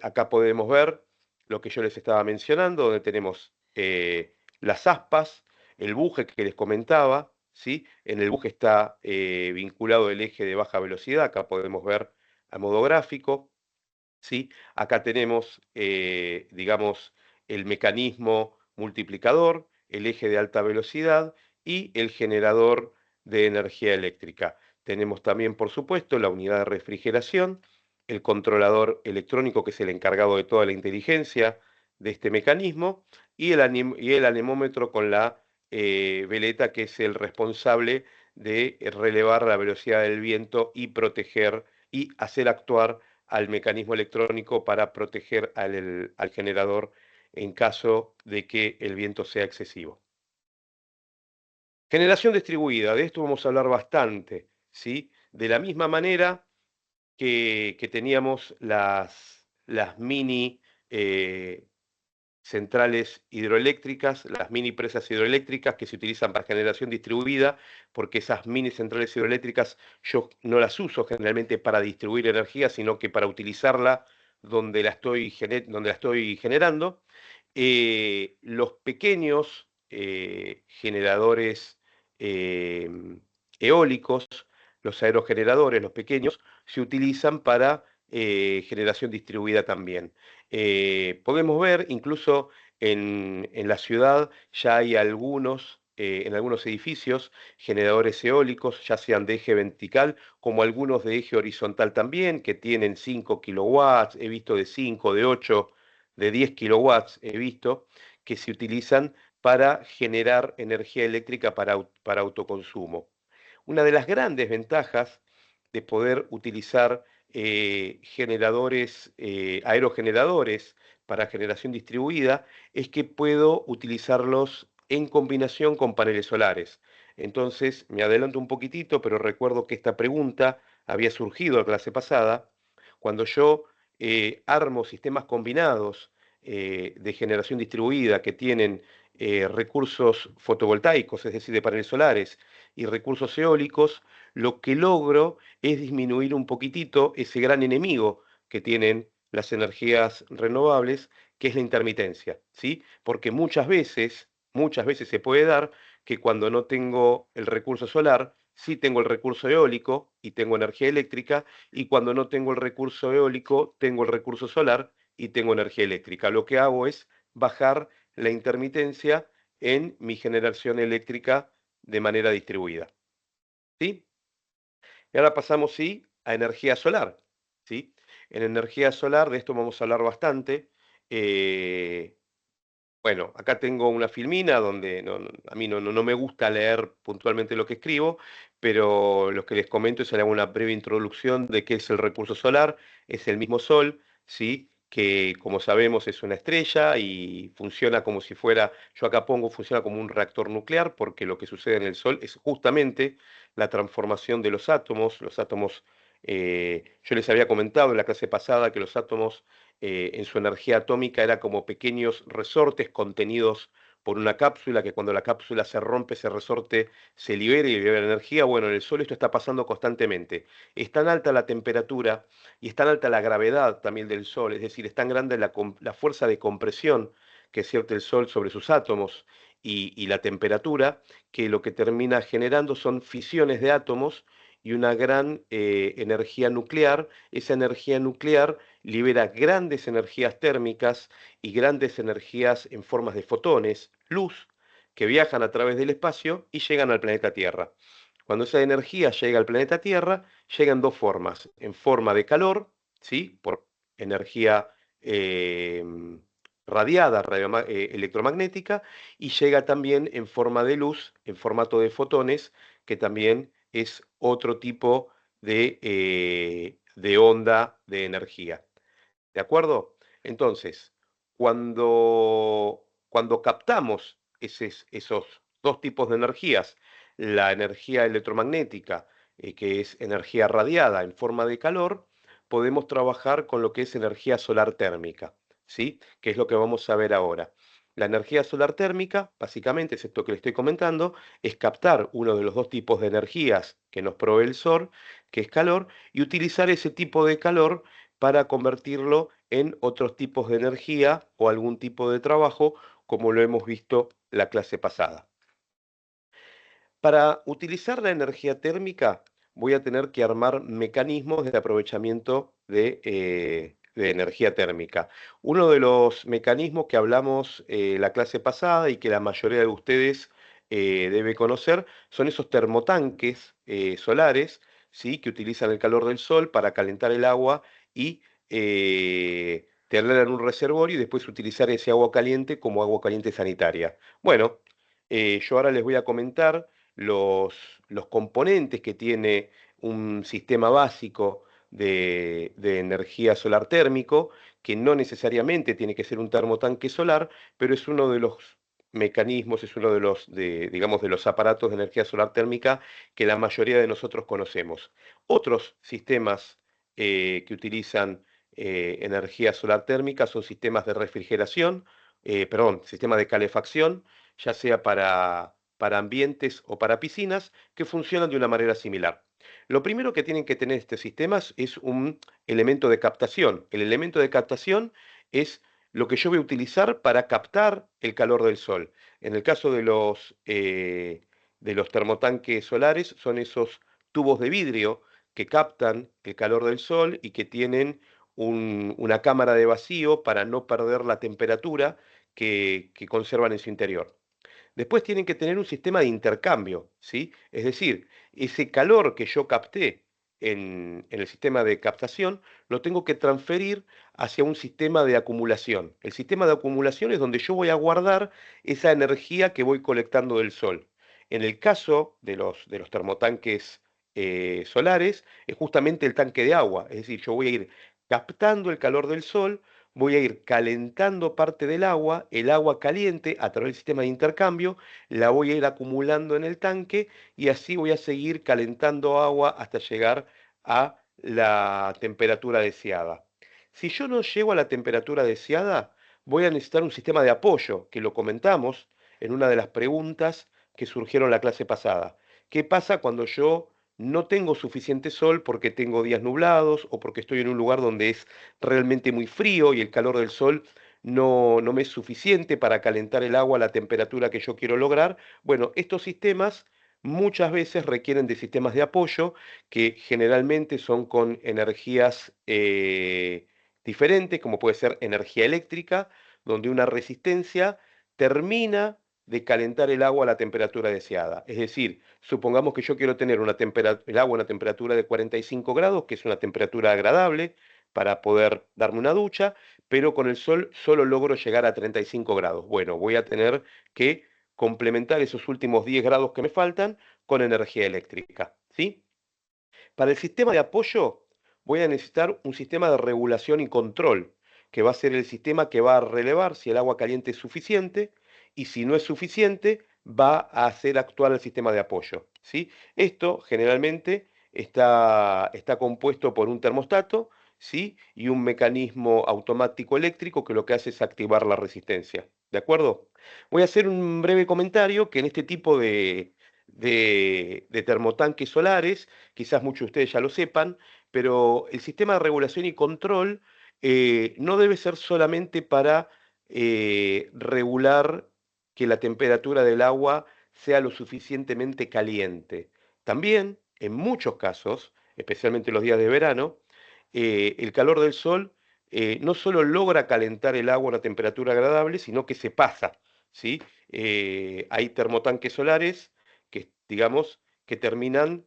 Acá podemos ver lo que yo les estaba mencionando, donde tenemos las aspas, el buje que les comentaba, ¿sí? En el buje está vinculado el eje de baja velocidad, acá podemos ver a modo gráfico. ¿Sí? Acá tenemos, digamos, el mecanismo multiplicador, el eje de alta velocidad y el generador de energía eléctrica. Tenemos también, por supuesto, la unidad de refrigeración, el controlador electrónico, que es el encargado de toda la inteligencia de este mecanismo, y el anemómetro con la veleta, que es el responsable de relevar la velocidad del viento y proteger y hacer actuar al mecanismo electrónico para proteger al generador en caso de que el viento sea excesivo. Generación distribuida, de esto vamos a hablar bastante, ¿sí? De la misma manera, que teníamos las mini centrales hidroeléctricas, las mini presas hidroeléctricas que se utilizan para generación distribuida, porque esas mini centrales hidroeléctricas yo no las uso generalmente para distribuir energía, sino que para utilizarla donde la estoy generando. Los pequeños generadores eh, eólicos, los aerogeneradores, los pequeños, se utilizan para generación distribuida también. Podemos ver incluso en la ciudad ya hay en algunos edificios, generadores eólicos, ya sean de eje vertical como algunos de eje horizontal también, que tienen 5 kilowatts, he visto de 5, de 8, de 10 kilowatts, he visto, que se utilizan para generar energía eléctrica para autoconsumo. Una de las grandes ventajas de poder utilizar aerogeneradores para generación distribuida es que puedo utilizarlos en combinación con paneles solares. Entonces, me adelanto un poquitito, pero recuerdo que esta pregunta había surgido la clase pasada, cuando yo armo sistemas combinados de generación distribuida que tienen recursos fotovoltaicos, es decir, de paneles solares, y recursos eólicos, lo que logro es disminuir un poquitito ese gran enemigo que tienen las energías renovables, que es la intermitencia, ¿sí? Porque muchas veces se puede dar que cuando no tengo el recurso solar, sí tengo el recurso eólico y tengo energía eléctrica, y cuando no tengo el recurso eólico, tengo el recurso solar y tengo energía eléctrica. Lo que hago es bajar la intermitencia en mi generación eléctrica de manera distribuida, ¿sí? Y ahora pasamos, sí, a energía solar, ¿sí? En energía solar, de esto vamos a hablar bastante. eh, bueno, acá tengo una filmina donde a mí no me gusta leer puntualmente lo que escribo, pero lo que les comento es hago una breve introducción de qué es el recurso solar. Es el mismo Sol, ¿sí? Que como sabemos es una estrella y funciona como si fuera, yo acá pongo, funciona como un reactor nuclear, porque lo que sucede en el Sol es justamente la transformación de los átomos. Los átomos, yo les había comentado en la clase pasada que los átomos en su energía atómica era como pequeños resortes contenidos por una cápsula, que cuando la cápsula se rompe, ese resorte se libera y libera energía. Bueno, en el Sol esto está pasando constantemente. Es tan alta la temperatura y es tan alta la gravedad también del Sol, es decir, es tan grande la fuerza de compresión que ejerce el Sol sobre sus átomos y la temperatura, que lo que termina generando son fisiones de átomos y una gran energía nuclear. Esa energía nuclear libera grandes energías térmicas y grandes energías en formas de fotones, luz, que viajan a través del espacio y llegan al planeta Tierra. Cuando esa energía llega al planeta Tierra, llega en dos formas: en forma de calor, ¿sí? Por energía eh, radiada, electromagnética, y llega también en forma de luz, en formato de fotones, que también es otro tipo de onda de energía. ¿De acuerdo? Entonces, cuando captamos esos dos tipos de energías, la energía electromagnética, que es energía radiada en forma de calor, podemos trabajar con lo que es energía solar térmica, ¿sí? Que es lo que vamos a ver ahora. La energía solar térmica, básicamente, es esto que le estoy comentando, es captar uno de los dos tipos de energías que nos provee el Sol, que es calor, y utilizar ese tipo de calor para convertirlo en otros tipos de energía o algún tipo de trabajo, como lo hemos visto la clase pasada. Para utilizar la energía térmica, voy a tener que armar mecanismos de aprovechamiento de energía térmica. Uno de los mecanismos que hablamos la clase pasada y que la mayoría de ustedes debe conocer son esos termotanques solares, ¿sí? Que utilizan el calor del sol para calentar el agua y tenerla en un reservorio y después utilizar ese agua caliente como agua caliente sanitaria. Bueno, yo ahora les voy a comentar los, los componentes que tiene un sistema básico de energía solar térmico, que no necesariamente tiene que ser un termotanque solar, pero es uno de los mecanismos, es uno digamos, de los aparatos de energía solar térmica que la mayoría de nosotros conocemos. Otros sistemas que utilizan energía solar térmica son sistemas de refrigeración, perdón, sistemas de calefacción, ya sea para ambientes o para piscinas, que funcionan de una manera similar. Lo primero que tienen que tener estos sistemas es un elemento de captación. El elemento de captación es lo que yo voy a utilizar para captar el calor del sol. En el caso de los termotanques solares, son esos tubos de vidrio que captan el calor del sol y que tienen una cámara de vacío para no perder la temperatura que conservan en su interior. Después tienen que tener un sistema de intercambio, ¿sí? Es decir, ese calor que yo capté en el sistema de captación lo tengo que transferir hacia un sistema de acumulación. El sistema de acumulación es donde yo voy a guardar esa energía que voy colectando del sol. En el caso de los termotanques solares, es justamente el tanque de agua. Es decir, yo voy a ir captando el calor del sol, voy a ir calentando parte del agua, el agua caliente a través del sistema de intercambio, la voy a ir acumulando en el tanque y así voy a seguir calentando agua hasta llegar a la temperatura deseada. Si yo no llego a la temperatura deseada, voy a necesitar un sistema de apoyo, que lo comentamos en una de las preguntas que surgieron la clase pasada. ¿Qué pasa cuando yo no tengo suficiente sol porque tengo días nublados o porque estoy en un lugar donde es realmente muy frío y el calor del sol no me es suficiente para calentar el agua a la temperatura que yo quiero lograr? Bueno, estos sistemas muchas veces requieren de sistemas de apoyo que generalmente son con energías diferentes, como puede ser energía eléctrica, donde una resistencia termina de calentar el agua a la temperatura deseada. Es decir, supongamos que yo quiero tener el agua a una temperatura de 45 grados, que es una temperatura agradable para poder darme una ducha, pero con el sol solo logro llegar a 35 grados. Bueno, voy a tener que complementar esos últimos 10 grados que me faltan con energía eléctrica, ¿sí? Para el sistema de apoyo voy a necesitar un sistema de regulación y control, que va a ser el sistema que va a relevar si el agua caliente es suficiente y si no es suficiente va a hacer actuar el sistema de apoyo, ¿sí? Esto generalmente está compuesto por un termostato, ¿sí? Y un mecanismo automático eléctrico que lo que hace es activar la resistencia, ¿de acuerdo? Voy a hacer un breve comentario que en este tipo de termotanques solares, quizás muchos de ustedes ya lo sepan, pero el sistema de regulación y control no debe ser solamente para regular que la temperatura del agua sea lo suficientemente caliente. También, en muchos casos, especialmente los días de verano, el calor del sol no solo logra calentar el agua a una temperatura agradable, sino que se pasa, ¿sí? Hay termotanques solares que, digamos, que terminan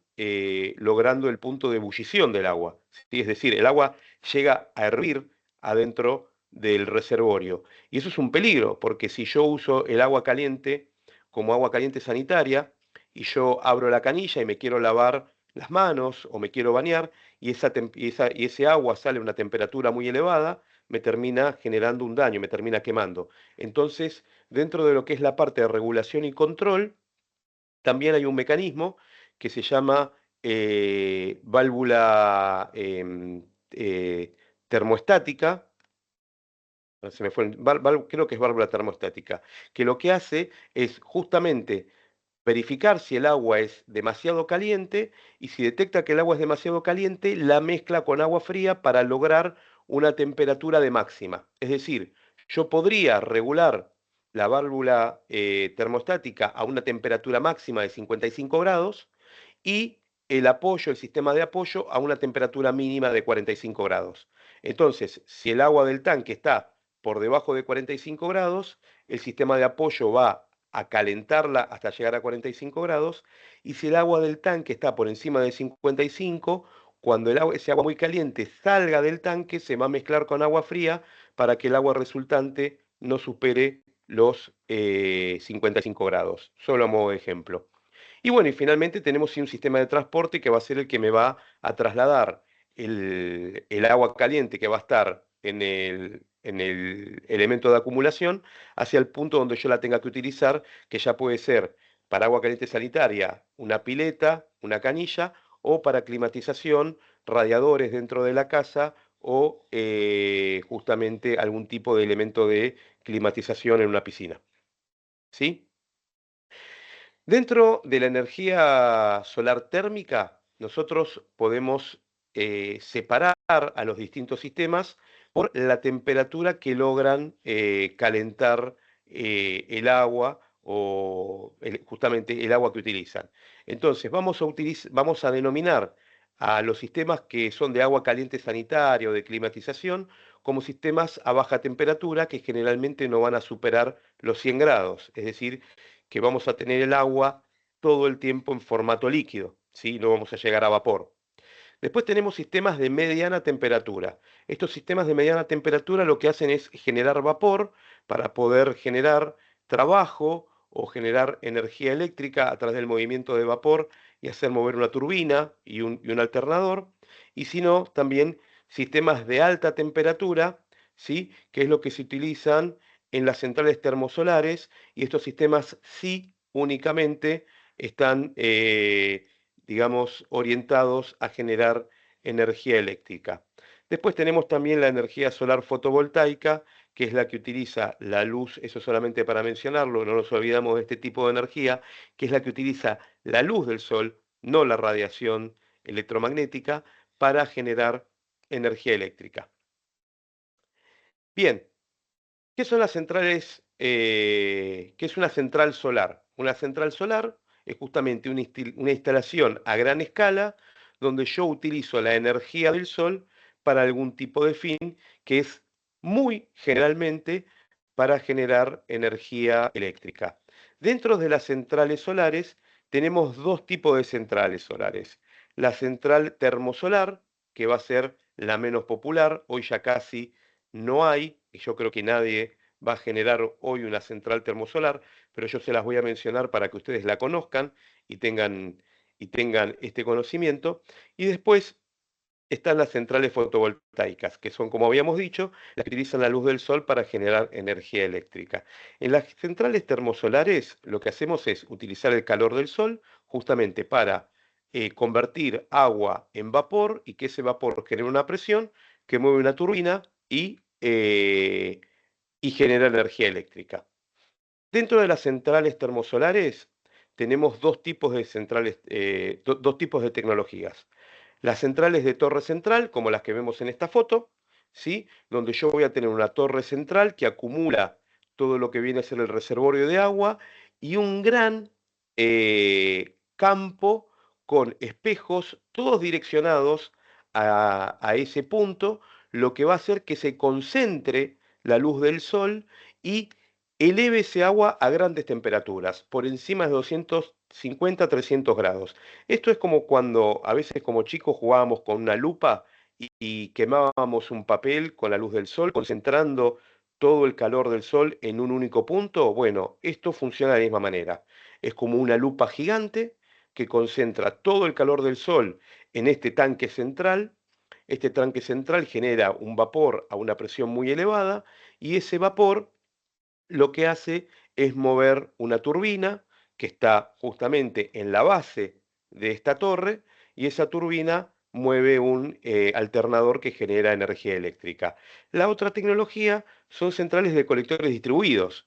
logrando el punto de ebullición del agua, ¿sí? Es decir, el agua llega a hervir adentro del reservorio. Y eso es un peligro, porque si yo uso el agua caliente como agua caliente sanitaria y yo abro la canilla y me quiero lavar las manos o me quiero bañar y ese agua sale a una temperatura muy elevada, me termina generando un daño, me termina quemando. Entonces, dentro de lo que es la parte de regulación y control, también hay un mecanismo que se llama válvula termoestática, se me fue, creo que es válvula termostática, que lo que hace es justamente verificar si el agua es demasiado caliente y si detecta que el agua es demasiado caliente, la mezcla con agua fría para lograr una temperatura de máxima. Es decir, yo podría regular la válvula termostática a una temperatura máxima de 55 grados y el apoyo, el sistema de apoyo, a una temperatura mínima de 45 grados. Entonces, si el agua del tanque está por debajo de 45 grados, el sistema de apoyo va a calentarla hasta llegar a 45 grados, y si el agua del tanque está por encima de 55, cuando ese agua muy caliente salga del tanque, se va a mezclar con agua fría para que el agua resultante no supere los 55 grados, solo a modo de ejemplo. Y bueno, y finalmente tenemos sí un sistema de transporte que va a ser el que me va a trasladar el agua caliente que va a estar en el elemento de acumulación hacia el punto donde yo la tenga que utilizar, que ya puede ser para agua caliente sanitaria una pileta, una canilla, o para climatización, radiadores dentro de la casa o justamente algún tipo de elemento de climatización en una piscina. ¿Sí? Dentro de la energía solar térmica, nosotros podemos separar a los distintos sistemas por la temperatura que logran calentar el agua o justamente el agua que utilizan. Entonces, vamos a denominar a los sistemas que son de agua caliente sanitaria o de climatización como sistemas a baja temperatura que generalmente no van a superar los 100 grados, es decir, que vamos a tener el agua todo el tiempo en formato líquido, ¿sí? No vamos a llegar a vapor. Después tenemos sistemas de mediana temperatura. Estos sistemas de mediana temperatura lo que hacen es generar vapor para poder generar trabajo o generar energía eléctrica a través del movimiento de vapor y hacer mover una turbina y un alternador. Y si no, también sistemas de alta temperatura, ¿sí? Que es lo que se utilizan en las centrales termosolares, y estos sistemas sí únicamente están digamos, orientados a generar energía eléctrica. Después tenemos también la energía solar fotovoltaica, que es la que utiliza la luz, eso solamente para mencionarlo, no nos olvidamos de este tipo de energía, que es la que utiliza la luz del sol, no la radiación electromagnética, para generar energía eléctrica. Bien, ¿qué son las centrales? ¿Qué es una central solar? Una central solar es justamente una instalación a gran escala donde yo utilizo la energía del sol para algún tipo de fin, que es muy generalmente para generar energía eléctrica. Dentro de las centrales solares tenemos dos tipos de centrales solares. La central termosolar, que va a ser la menos popular, hoy ya casi no hay, y yo creo que nadie va a generar hoy una central termosolar, pero yo se las voy a mencionar para que ustedes la conozcan y tengan este conocimiento. Y después están las centrales fotovoltaicas, que son, como habíamos dicho, las que utilizan la luz del sol para generar energía eléctrica. En las centrales termosolares lo que hacemos es utilizar el calor del sol justamente para convertir agua en vapor y que ese vapor genere una presión que mueve una turbina y genera energía eléctrica. Dentro de las centrales termosolares tenemos dos tipos de centrales, dos tipos de tecnologías. Las centrales de torre central, como las que vemos en esta foto, ¿sí? Donde yo voy a tener una torre central que acumula todo lo que viene a ser el reservorio de agua y un gran campo con espejos, todos direccionados a ese punto, lo que va a hacer que se concentre la luz del sol y eleve ese agua a grandes temperaturas, por encima de 250 300 grados. Esto es como cuando a veces como chicos jugábamos con una lupa y quemábamos un papel con la luz del sol, concentrando todo el calor del sol en un único punto. Bueno, esto funciona de la misma manera. Es como una lupa gigante que concentra todo el calor del sol en este tanque central. Este tanque central genera un vapor a una presión muy elevada y ese vapor lo que hace es mover una turbina que está justamente en la base de esta torre y esa turbina mueve un alternador que genera energía eléctrica. La otra tecnología son centrales de colectores distribuidos.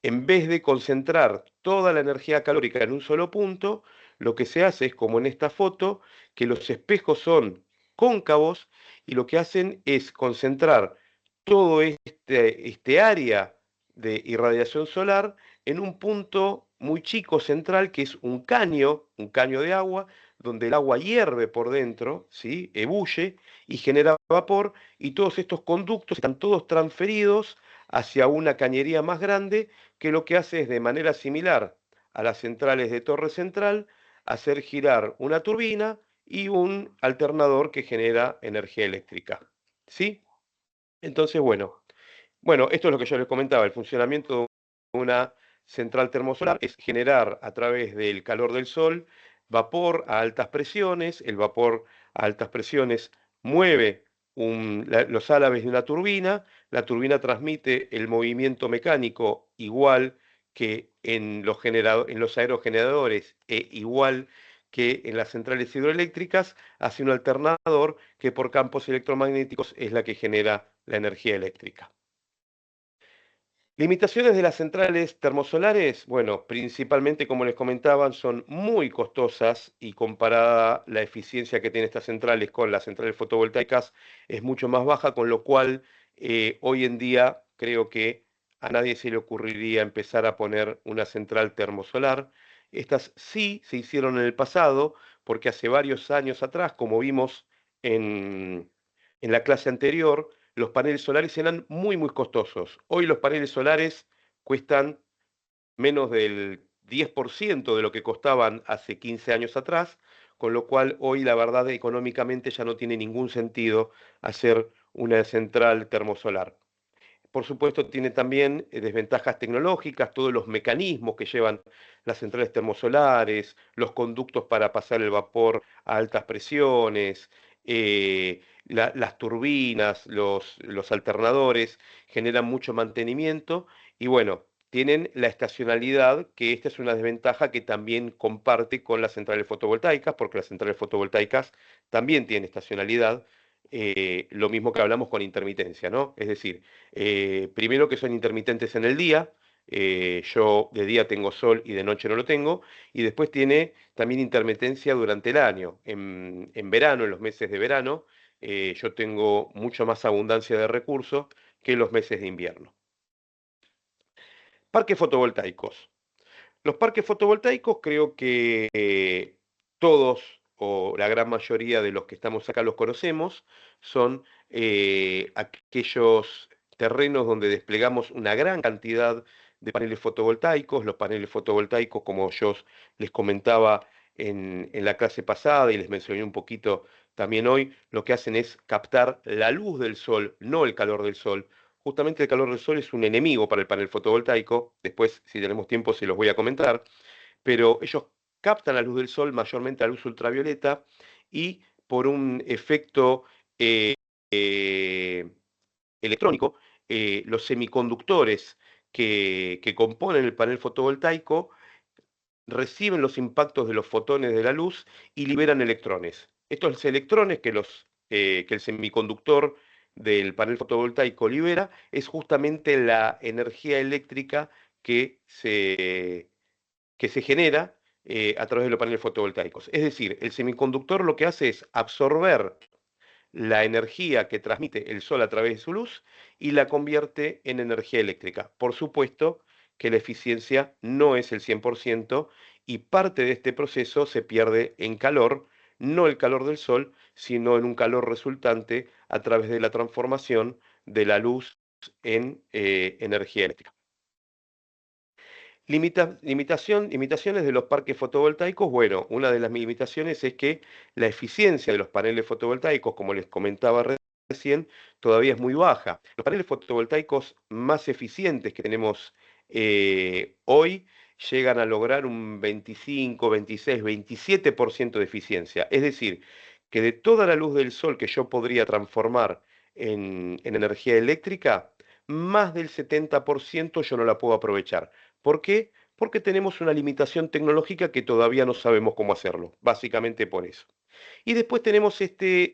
En vez de concentrar toda la energía calórica en un solo punto, lo que se hace es, como en esta foto, que los espejos son cóncavos y lo que hacen es concentrar todo este área de irradiación solar en un punto muy chico central que es un caño de agua, donde el agua hierve por dentro, ¿sí? Ebulle y genera vapor, y todos estos conductos están todos transferidos hacia una cañería más grande que lo que hace es, de manera similar a las centrales de torre central, hacer girar una turbina y un alternador que genera energía eléctrica. ¿Sí? Entonces, bueno, esto es lo que yo les comentaba, el funcionamiento de una central termosolar es generar a través del calor del sol vapor a altas presiones, el vapor a altas presiones mueve los álabes de una turbina, la turbina transmite el movimiento mecánico igual que en los aerogeneradores e igual que en las centrales hidroeléctricas hace un alternador que por campos electromagnéticos es la que genera la energía eléctrica. Limitaciones de las centrales termosolares, bueno, principalmente como les comentaban, son muy costosas y comparada la eficiencia que tienen estas centrales con las centrales fotovoltaicas es mucho más baja, con lo cual hoy en día creo que a nadie se le ocurriría empezar a poner una central termosolar. Estas sí se hicieron en el pasado, porque hace varios años atrás, como vimos en, en la clase anterior, los paneles solares eran muy, muy costosos. Hoy los paneles solares cuestan menos del 10% de lo que costaban hace 15 años atrás, con lo cual hoy la verdad económicamente ya no tiene ningún sentido hacer una central termosolar. Por supuesto, tiene también desventajas tecnológicas, todos los mecanismos que llevan las centrales termosolares, los conductos para pasar el vapor a altas presiones, las turbinas, los alternadores, generan mucho mantenimiento y bueno, tienen la estacionalidad, que esta es una desventaja que también comparte con las centrales fotovoltaicas, porque las centrales fotovoltaicas también tienen estacionalidad, lo mismo que hablamos con intermitencia, ¿no? Es decir, primero que son intermitentes en el día, yo de día tengo sol y de noche no lo tengo, y después tiene también intermitencia durante el año. En verano, en los meses de verano, yo tengo mucha más abundancia de recursos que en los meses de invierno. Parques fotovoltaicos. Los parques fotovoltaicos creo que todos o la gran mayoría de los que estamos acá los conocemos. Son aquellos terrenos donde desplegamos una gran cantidad de paneles fotovoltaicos. Los paneles fotovoltaicos, como yo les comentaba en la clase pasada y les mencioné un poquito también hoy, lo que hacen es captar la luz del sol, no el calor del sol. Justamente el calor del sol es un enemigo para el panel fotovoltaico. Después, si tenemos tiempo, se los voy a comentar. Pero ellos captan la luz del sol, mayormente la luz ultravioleta, y por un efecto eh, eh, electrónico, los semiconductores que componen el panel fotovoltaico reciben los impactos de los fotones de la luz y liberan electrones. Estos electrones que el semiconductor del panel fotovoltaico libera es justamente la energía eléctrica que que se genera a través de los paneles fotovoltaicos. Es decir, el semiconductor lo que hace es absorber la energía que transmite el sol a través de su luz y la convierte en energía eléctrica. Por supuesto que la eficiencia no es el 100% y parte de este proceso se pierde en calor, no el calor del sol, sino en un calor resultante a través de la transformación de la luz en energía eléctrica. Limitaciones de los parques fotovoltaicos. Bueno, una de las limitaciones es que la eficiencia de los paneles fotovoltaicos, como les comentaba recién, todavía es muy baja. Los paneles fotovoltaicos más eficientes que tenemos hoy llegan a lograr un 25, 26, 27% de eficiencia. Es decir, que de toda la luz del sol que yo podría transformar en energía eléctrica, más del 70% yo no la puedo aprovechar. ¿Por qué? Porque tenemos una limitación tecnológica que todavía no sabemos cómo hacerlo, básicamente por eso. Y después tenemos este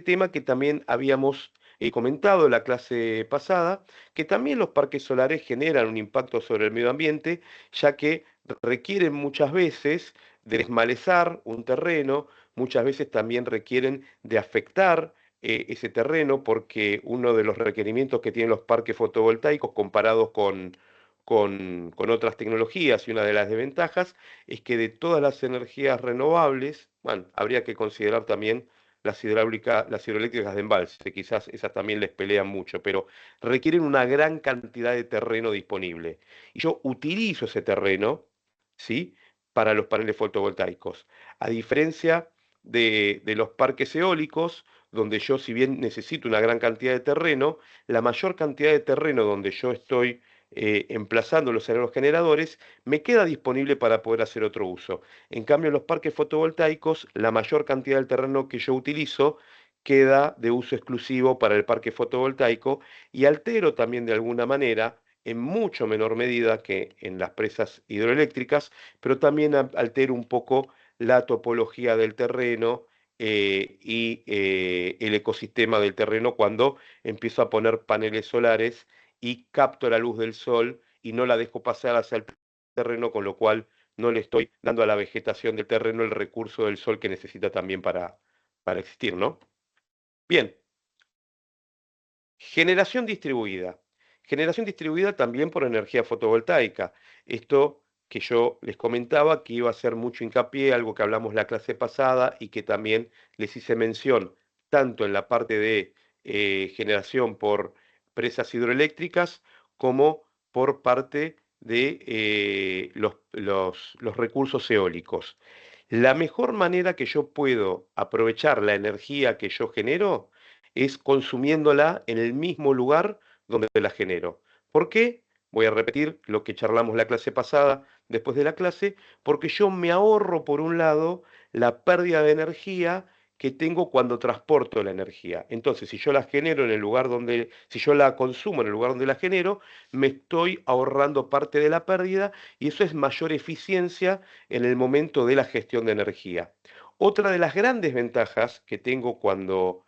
tema que también habíamos comentado en la clase pasada, que también los parques solares generan un impacto sobre el medio ambiente, ya que requieren muchas veces de desmalezar un terreno, muchas veces también requieren de afectar ese terreno, porque uno de los requerimientos que tienen los parques fotovoltaicos comparados con otras tecnologías y una de las desventajas es que de todas las energías renovables, bueno, habría que considerar también las hidroeléctricas de embalse, quizás esas también les pelean mucho, pero requieren una gran cantidad de terreno disponible. Y yo utilizo ese terreno, ¿sí? Para los paneles fotovoltaicos. A diferencia de los parques eólicos, donde yo, si bien necesito una gran cantidad de terreno, la mayor cantidad de terreno donde yo estoy emplazando los aerogeneradores, me queda disponible para poder hacer otro uso. En cambio, en los parques fotovoltaicos, la mayor cantidad del terreno que yo utilizo queda de uso exclusivo para el parque fotovoltaico y altero también de alguna manera, en mucho menor medida que en las presas hidroeléctricas, pero también altero un poco la topología del terreno y el ecosistema del terreno cuando empiezo a poner paneles solares y capto la luz del sol y no la dejo pasar hacia el terreno, con lo cual no le estoy dando a la vegetación del terreno el recurso del sol que necesita también para existir, ¿no? Bien, generación distribuida. Generación distribuida también por energía fotovoltaica. Esto que yo les comentaba que iba a hacer mucho hincapié, algo que hablamos la clase pasada y que también les hice mención, tanto en la parte de generación por presas hidroeléctricas como por parte de los recursos eólicos. La mejor manera que yo puedo aprovechar la energía que yo genero es consumiéndola en el mismo lugar donde la genero. ¿Por qué? Voy a repetir lo que charlamos la clase pasada, después de la clase, porque yo me ahorro, por un lado, la pérdida de energía que tengo cuando transporto la energía. Entonces, si yo la genero en el lugar donde, si yo la consumo en el lugar donde la genero, me estoy ahorrando parte de la pérdida y eso es mayor eficiencia en el momento de la gestión de energía. Otra de las grandes ventajas que tengo cuando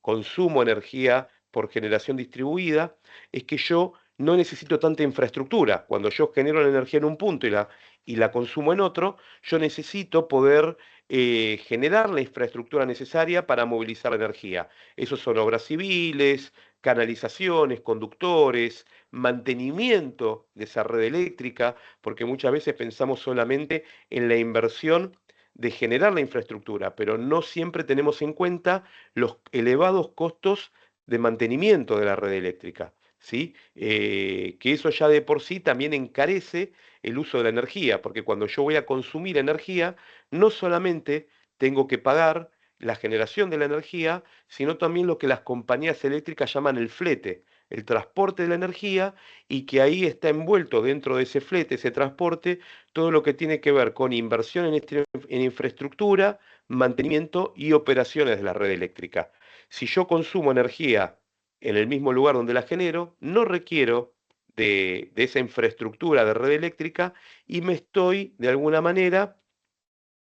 consumo energía por generación distribuida, es que yo no necesito tanta infraestructura. Cuando yo genero la energía en un punto y la consumo en otro, yo necesito poder generar la infraestructura necesaria para movilizar la energía. Esos son obras civiles, canalizaciones, conductores, mantenimiento de esa red eléctrica, porque muchas veces pensamos solamente en la inversión de generar la infraestructura, pero no siempre tenemos en cuenta los elevados costos de mantenimiento de la red eléctrica, ¿sí? Que eso ya de por sí también encarece el uso de la energía, porque cuando yo voy a consumir energía, no solamente tengo que pagar la generación de la energía, sino también lo que las compañías eléctricas llaman el flete, el transporte de la energía, y que ahí está envuelto dentro de ese flete, ese transporte, todo lo que tiene que ver con inversión en infraestructura, mantenimiento y operaciones de la red eléctrica. Si yo consumo energía en el mismo lugar donde la genero, no requiero de esa infraestructura de red eléctrica y me estoy, de alguna manera,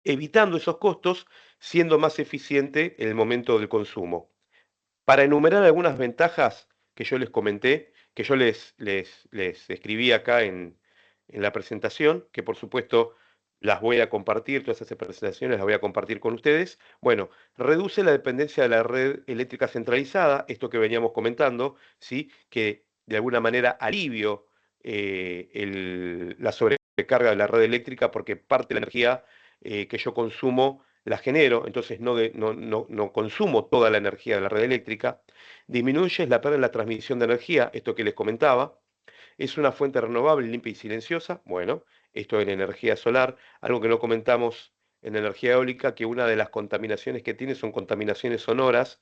evitando esos costos, siendo más eficiente en el momento del consumo. Para enumerar algunas ventajas que yo les comenté, que yo les escribí acá en la presentación, que por supuesto las voy a compartir, todas esas presentaciones las voy a compartir con ustedes. Bueno, reduce la dependencia de la red eléctrica centralizada, esto que veníamos comentando, ¿sí? Que de alguna manera alivio la sobrecarga de la red eléctrica porque parte de la energía que yo consumo la genero, entonces no consumo toda la energía de la red eléctrica. Disminuye la pérdida en la transmisión de energía, esto que les comentaba. Es una fuente renovable, limpia y silenciosa. Bueno, esto en energía solar, algo que no comentamos en energía eólica, que una de las contaminaciones que tiene son contaminaciones sonoras.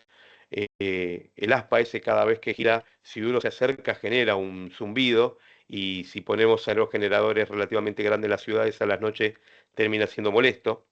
El aspa ese cada vez que gira, si uno se acerca, genera un zumbido y si ponemos aerogeneradores relativamente grandes en las ciudades a las noches termina siendo molesto.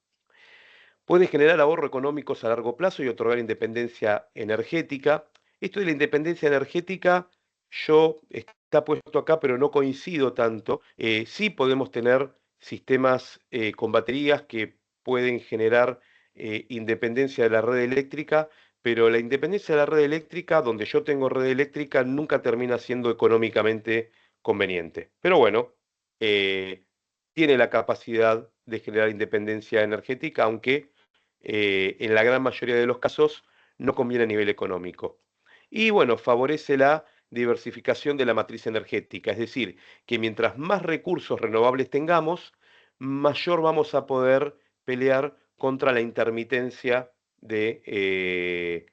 Puede generar ahorro económicos a largo plazo y otorgar independencia energética. Esto de la independencia energética, yo está puesto acá, pero no coincido tanto. Sí podemos tener sistemas con baterías que pueden generar independencia de la red eléctrica, pero la independencia de la red eléctrica, donde yo tengo red eléctrica, nunca termina siendo económicamente conveniente. Pero bueno, eh, tiene la capacidad de generar independencia energética, aunque en la gran mayoría de los casos no conviene a nivel económico. Y bueno, favorece la diversificación de la matriz energética, es decir, que mientras más recursos renovables tengamos, mayor vamos a poder pelear contra la intermitencia de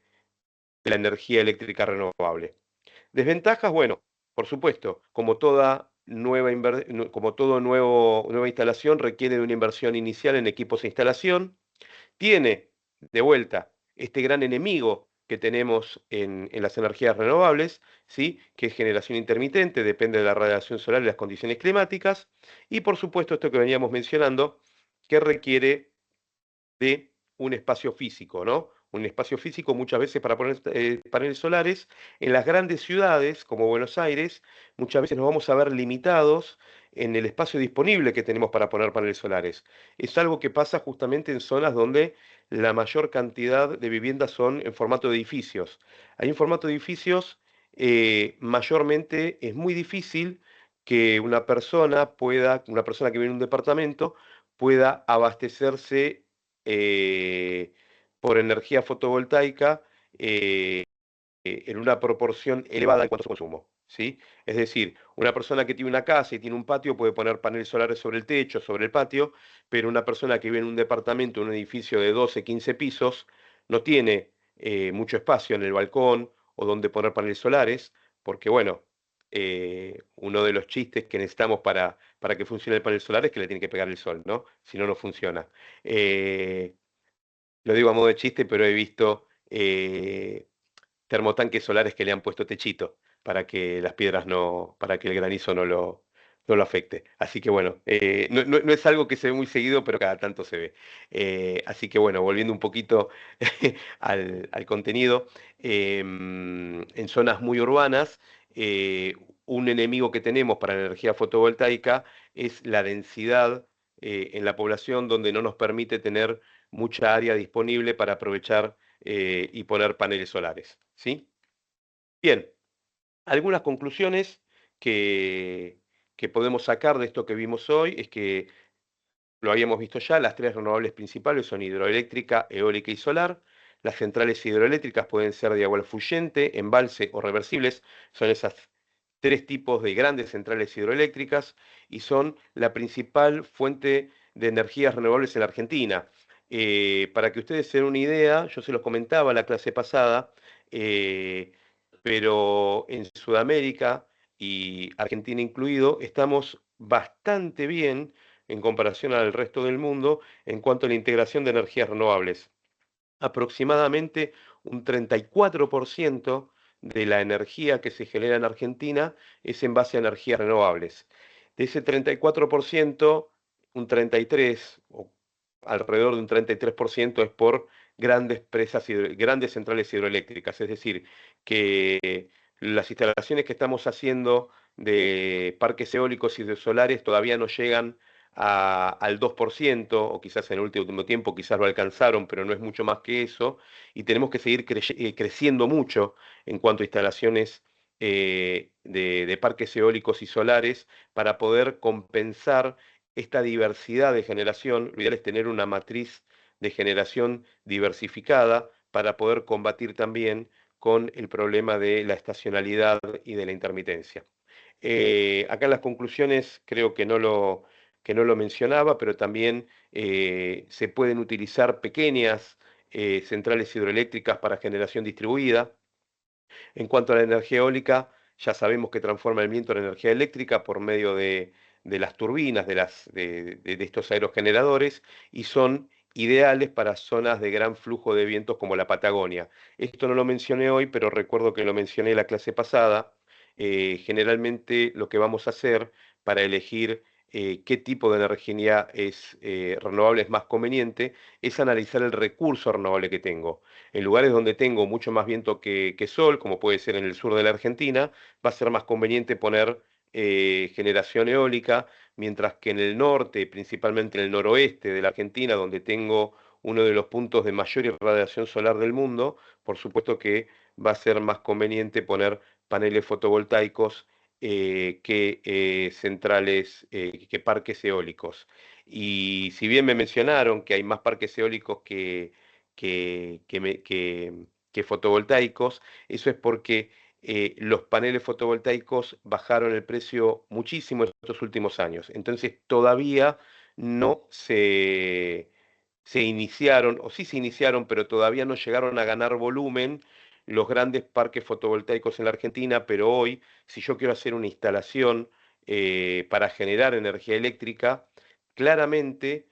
la energía eléctrica renovable. Desventajas, bueno, por supuesto, como toda nueva instalación requiere de una inversión inicial en equipos e instalación, tiene de vuelta este gran enemigo que tenemos en las energías renovables, ¿sí? Que es generación intermitente, depende de la radiación solar y las condiciones climáticas, y por supuesto esto que veníamos mencionando, que requiere de un espacio físico, ¿no? un espacio físico muchas veces para poner paneles solares. En las grandes ciudades, como Buenos Aires, muchas veces nos vamos a ver limitados en el espacio disponible que tenemos para poner paneles solares. Es algo que pasa justamente en zonas donde la mayor cantidad de viviendas son en formato de edificios. Ahí en formato de edificios, mayormente es muy difícil que una persona que vive en un departamento, pueda abastecerse por energía fotovoltaica eh, en una proporción elevada en cuanto a su consumo, ¿sí? Es decir, una persona que tiene una casa y tiene un patio puede poner paneles solares sobre el techo, sobre el patio, pero una persona que vive en un departamento, en un edificio de 12, 15 pisos, no tiene mucho espacio en el balcón o donde poner paneles solares, porque bueno, uno de los chistes que necesitamos para que funcione el panel solar es que le tiene que pegar el sol, ¿no? Si no, no funciona. Eh, lo digo a modo de chiste, pero he visto termotanques solares que le han puesto techito para que las piedras no, para que el granizo no lo afecte. Así que bueno, no es algo que se ve muy seguido, pero cada tanto se ve. Así que bueno, volviendo un poquito al contenido, en zonas muy urbanas, un enemigo que tenemos para la energía fotovoltaica es la densidad en la población donde no nos permite tener mucha área disponible para aprovechar y poner paneles solares, ¿sí? Bien, algunas conclusiones que, que podemos sacar de esto que vimos hoy es que lo habíamos visto ya, las tres renovables principales son hidroeléctrica, eólica y solar. Las centrales hidroeléctricas pueden ser de agua fluyente, embalse o reversibles. Son esas tres tipos de grandes centrales hidroeléctricas y son la principal fuente de energías renovables en la Argentina. Para que ustedes se den una idea, yo se los comentaba en la clase pasada, eh, pero en Sudamérica y Argentina incluido, estamos bastante bien en comparación al resto del mundo en cuanto a la integración de energías renovables. Aproximadamente un 34% de la energía que se genera en Argentina es en base a energías renovables. De ese 34%, un 33% o alrededor de un 33% es por grandes centrales hidroeléctricas. Es decir, que las instalaciones que estamos haciendo de parques eólicos y de solares todavía no llegan al 2%, o quizás en el último tiempo quizás lo alcanzaron, pero no es mucho más que eso, y tenemos que seguir creciendo mucho en cuanto a instalaciones de parques eólicos y solares para poder compensar esta diversidad de generación. Lo ideal es tener una matriz de generación diversificada para poder combatir también con el problema de la estacionalidad y de la intermitencia. Acá en las conclusiones creo que no lo mencionaba, pero también se pueden utilizar pequeñas centrales hidroeléctricas para generación distribuida. En cuanto a la energía eólica, ya sabemos que transforma el viento en energía eléctrica por medio de las turbinas, de estos aerogeneradores, y son ideales para zonas de gran flujo de vientos como la Patagonia. Esto no lo mencioné hoy, pero recuerdo que lo mencioné en la clase pasada. Generalmente lo que vamos a hacer para elegir qué tipo de energía es renovable es más conveniente es analizar el recurso renovable que tengo. En lugares donde tengo mucho más viento que sol, como puede ser en el sur de la Argentina, va a ser más conveniente poner generación eólica, mientras que en el norte, principalmente en el noroeste de la Argentina, donde tengo uno de los puntos de mayor irradiación solar del mundo, por supuesto que va a ser más conveniente poner paneles fotovoltaicos que parques eólicos. Y si bien me mencionaron que hay más parques eólicos que, que me- que- que fotovoltaicos, eso es porque los paneles fotovoltaicos bajaron el precio muchísimo en estos últimos años. Entonces todavía no se iniciaron, o sí se iniciaron, pero todavía no llegaron a ganar volumen los grandes parques fotovoltaicos en la Argentina, pero hoy, si yo quiero hacer una instalación para generar energía eléctrica, claramente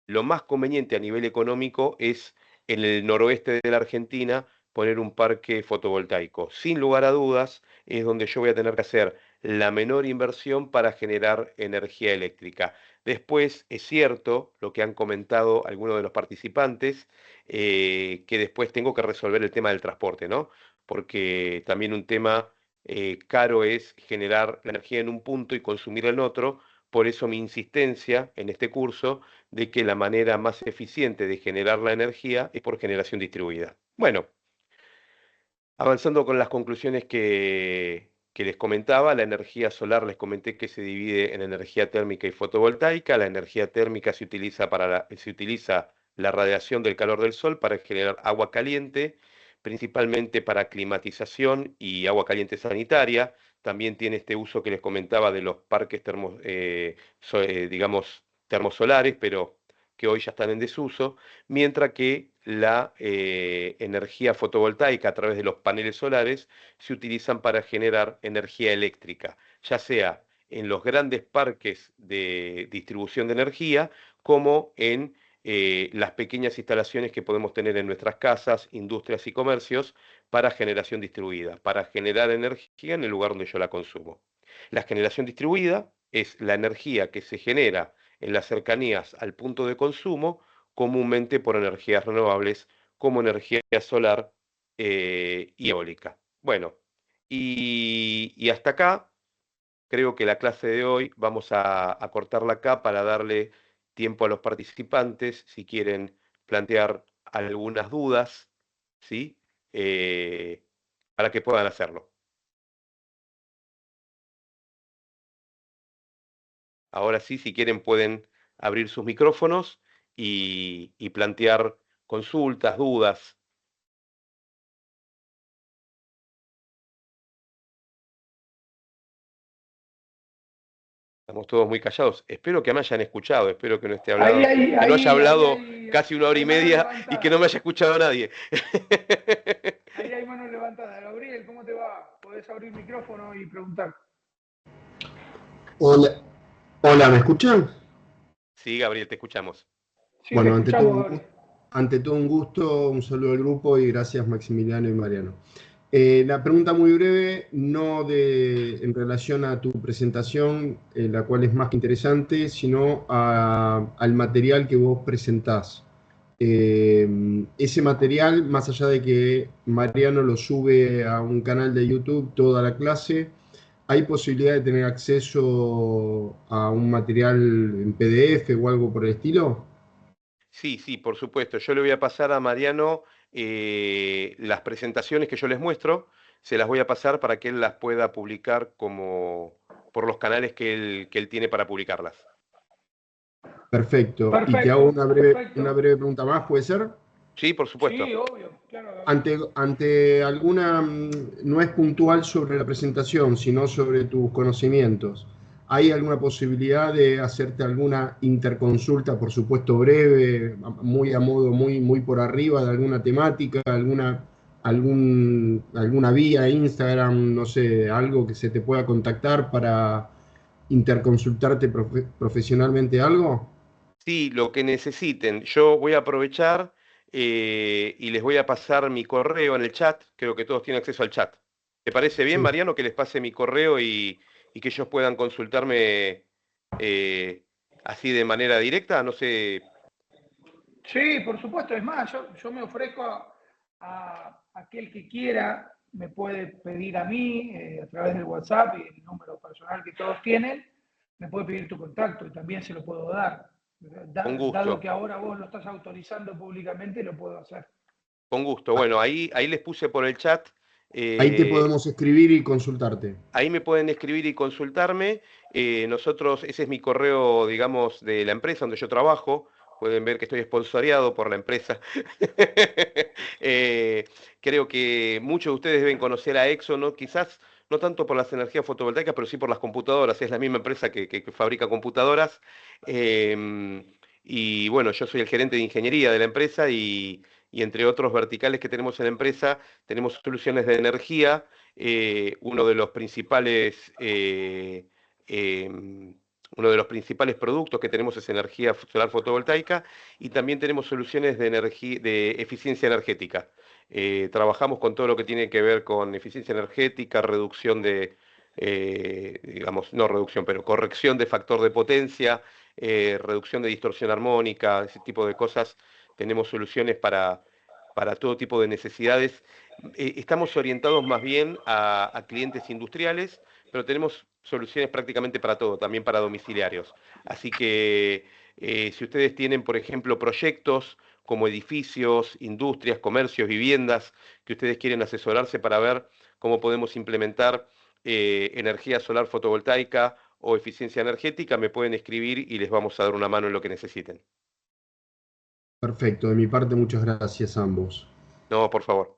lo más conveniente a nivel económico es en el noroeste de la Argentina poner un parque fotovoltaico. Sin lugar a dudas, es donde yo voy a tener que hacer la menor inversión para generar energía eléctrica. Después, es cierto lo que han comentado algunos de los participantes, que después tengo que resolver el tema del transporte, ¿no? Porque también un tema caro es generar la energía en un punto y consumirla en otro. Por eso mi insistencia en este curso de que la manera más eficiente de generar la energía es por generación distribuida. Bueno, avanzando con las conclusiones que les comentaba, la energía solar les comenté que se divide en energía térmica y fotovoltaica. La energía térmica se utiliza la radiación del calor del sol para generar agua caliente, principalmente para climatización y agua caliente sanitaria. También tiene este uso que les comentaba de los parques digamos, termosolares, pero que hoy ya están en desuso, mientras que la energía fotovoltaica a través de los paneles solares se utilizan para generar energía eléctrica, ya sea en los grandes parques de distribución de energía como en las pequeñas instalaciones que podemos tener en nuestras casas, industrias y comercios para generación distribuida, para generar energía en el lugar donde yo la consumo. La generación distribuida es la energía que se genera en las cercanías al punto de consumo, comúnmente por energías renovables como energía solar y eólica. Bueno, y hasta acá creo que la clase de hoy vamos a cortarla acá para darle tiempo a los participantes si quieren plantear algunas dudas, ¿sí? Eh, para que puedan hacerlo. Ahora sí, si quieren pueden abrir sus micrófonos y plantear consultas, dudas. Estamos todos muy callados. Espero que me hayan escuchado, espero que no esté Ahí, hablado, ahí, que no haya ahí, ahí, hablado ahí, casi una hora y hay mano media y que no levantada. me haya escuchado nadie. Ahí hay mano levantada. Gabriel, ¿cómo te va? Podés abrir micrófono y preguntar. Hola, hola, ¿me escuchan? Sí, Gabriel, te escuchamos. Sí, te Bueno, escuchamos, Gabriel. ante todo un gusto, un saludo al grupo y gracias Maximiliano y Mariano. La pregunta muy breve, no en relación a tu presentación, la cual es más que interesante, sino al material que vos presentás. Ese material, más allá de que Mariano lo sube a un canal de YouTube, toda la clase, ¿hay posibilidad de tener acceso a un material en PDF o algo por el estilo? Sí, sí, por supuesto. Yo le voy a pasar a Mariano las presentaciones que yo les muestro, se las voy a pasar para que él las pueda publicar como por los canales que él tiene para publicarlas. Perfecto. Y te hago Perfecto, una perfecto. breve pregunta más, ¿puede ser? Sí, por Sí, supuesto. obvio, claro, Gabriel. Ante alguna, no es puntual sobre la presentación, sino sobre tus conocimientos, ¿hay alguna posibilidad de hacerte alguna interconsulta, por supuesto breve, muy a modo, muy por arriba de alguna temática, alguna vía, Instagram, no sé, algo que se te pueda contactar para interconsultarte profesionalmente algo? Sí, lo que necesiten. Yo voy a aprovechar y les voy a pasar mi correo en el chat. Creo que todos tienen acceso al chat. ¿Te parece bien, Sí. Mariano, que les pase mi correo y que ellos puedan consultarme eh, así de manera directa? No sé. Sí, por supuesto. Es más, yo me ofrezco a aquel que quiera, me puede pedir a mí a través del WhatsApp y el número personal que todos tienen, me puede pedir tu contacto y también se lo puedo dar. Con Dado gusto, que ahora vos lo estás autorizando públicamente, lo puedo hacer. con gusto. Bueno, ahí les puse por el chat. Ahí te eh, podemos escribir y consultarte. Ahí me pueden escribir y consultarme. Nosotros, ese es mi correo, digamos, de la empresa donde yo trabajo. Pueden ver que estoy esponsoreado por la empresa. Eh, Creo que muchos de ustedes deben conocer a Exxon, ¿no? Quizás no tanto por las energías fotovoltaicas, pero sí por las computadoras. Es la misma empresa que fabrica computadoras. Em, y bueno, yo soy el gerente de ingeniería de la empresa y entre otros verticales que tenemos en la empresa, tenemos soluciones de energía. Uno de los principales uno de los principales productos que tenemos es energía solar fotovoltaica y también tenemos soluciones de energía, de eficiencia energética. Trabajamos con todo lo que tiene que ver con eficiencia energética, reducción digamos, no reducción, pero corrección de factor de potencia, reducción de distorsión armónica, ese tipo de cosas. Tenemos soluciones para todo tipo de necesidades. Estamos orientados más bien a clientes industriales, pero tenemos soluciones prácticamente para todo, también para domiciliarios. Así que si ustedes tienen, por ejemplo, proyectos como edificios, industrias, comercios, viviendas, que ustedes quieren asesorarse para ver cómo podemos implementar energía solar fotovoltaica o eficiencia energética, me pueden escribir y les vamos a dar una mano en lo que necesiten. Perfecto, de mi parte muchas gracias a ambos. No, por favor.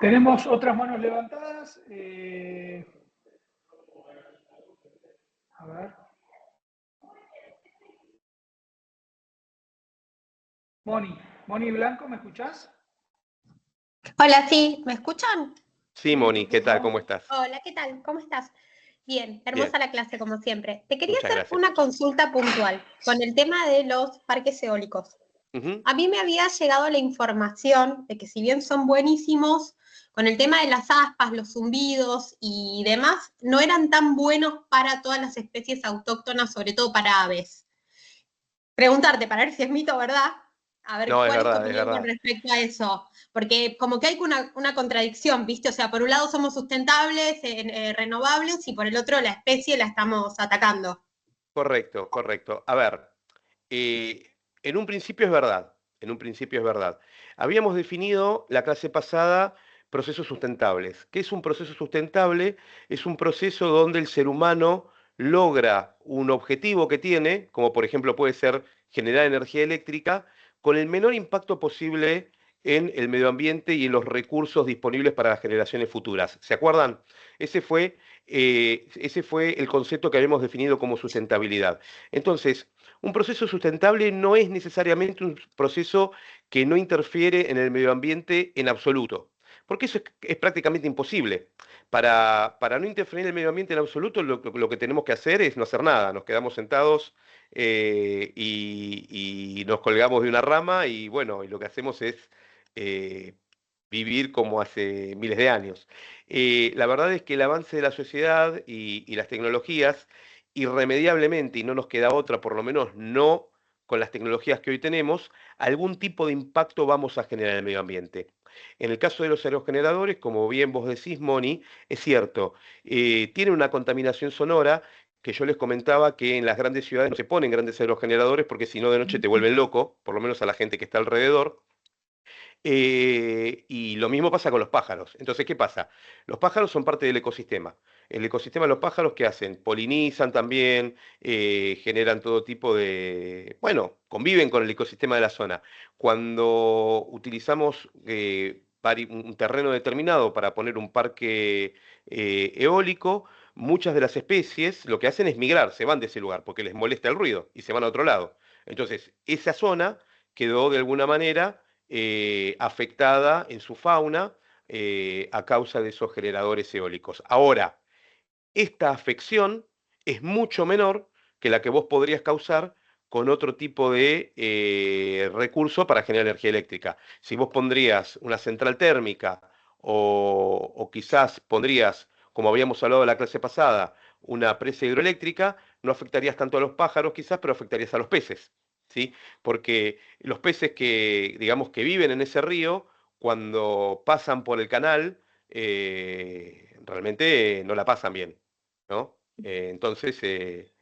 Tenemos otras manos levantadas. A ver. Moni Blanco, ¿me escuchás? Hola, sí, ¿me escuchan? Sí, Moni, ¿qué tal? ¿Cómo estás? Hola, ¿qué tal? ¿Cómo estás? Bien, Bien, hermosa la clase como siempre. Te quería muchas hacer gracias. una consulta puntual con el tema de los parques eólicos. Ujú. A mí me había llegado la información de que si bien son buenísimos, con el tema de las aspas, los zumbidos y demás, no eran tan buenos para todas las especies autóctonas, sobre todo para aves. Preguntarte para ver si es mito o verdad, a ver No, es cuál es tu verdad, es opinión con verdad. respecto a eso, porque como que hay una contradicción, ¿viste? O sea, por un lado somos sustentables, renovables, y por el otro la especie la estamos atacando. Correcto, correcto. A ver, en un principio es verdad, en un principio es verdad. Habíamos definido la clase pasada procesos sustentables. ¿Qué es un proceso sustentable? Es un proceso donde el ser humano logra un objetivo que tiene, como por ejemplo puede ser generar energía eléctrica, con el menor impacto posible en el medio ambiente y en los recursos disponibles para las generaciones futuras. ¿Se acuerdan? Ese fue, ese fue el concepto que habíamos definido como sustentabilidad. Entonces, un proceso sustentable no es necesariamente un proceso que no interfiere en el medio ambiente en absoluto, porque eso es prácticamente imposible. Para no interferir en el medio ambiente en absoluto, lo que tenemos que hacer es no hacer nada, nos quedamos sentados y nos colgamos de una rama y bueno, y lo que hacemos es eh, vivir como hace miles de años. La verdad es que el avance de la sociedad y las tecnologías, irremediablemente, y no nos queda otra, por lo menos no con las tecnologías que hoy tenemos, algún tipo de impacto vamos a generar en el medio ambiente. En el caso de los aerogeneradores, como bien vos decís, Moni, es cierto, tiene una contaminación sonora que yo les comentaba que en las grandes ciudades no se ponen grandes aerogeneradores porque si no de noche te vuelven loco, por lo menos a la gente que está alrededor. Y lo mismo pasa con los pájaros. Entonces, ¿qué pasa? Los pájaros son parte del ecosistema. El ecosistema de los pájaros, ¿qué hacen? Polinizan también, generan todo tipo de... Bueno, conviven con el ecosistema de la zona. Cuando utilizamos un terreno determinado para poner un parque eólico, muchas de las especies lo que hacen es migrar, se van de ese lugar porque les molesta el ruido y se van a otro lado. Entonces, esa zona quedó de alguna manera afectada en su fauna a causa de esos generadores eólicos. Ahora, esta afección es mucho menor que la que vos podrías causar con otro tipo de recurso para generar energía eléctrica. Si vos pondrías una central térmica o quizás pondrías, como habíamos hablado en la clase pasada, una presa hidroeléctrica, no afectarías tanto a los pájaros quizás, pero afectarías a los peces, ¿sí? Porque los peces que, digamos, que viven en ese río, cuando pasan por el canal, realmente no la pasan bien, ¿no? Entonces,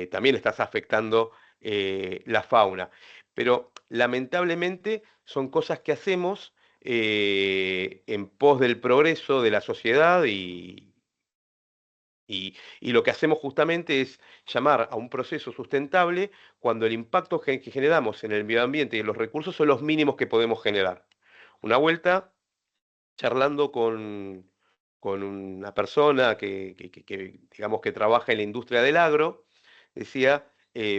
también estás afectando la fauna. Pero lamentablemente son cosas que hacemos en pos del progreso de la sociedad y lo que hacemos justamente es llamar a un proceso sustentable cuando el impacto que generamos en el medio ambiente y en los recursos son los mínimos que podemos generar. Una vuelta charlando con una persona digamos, que trabaja en la industria del agro, decía,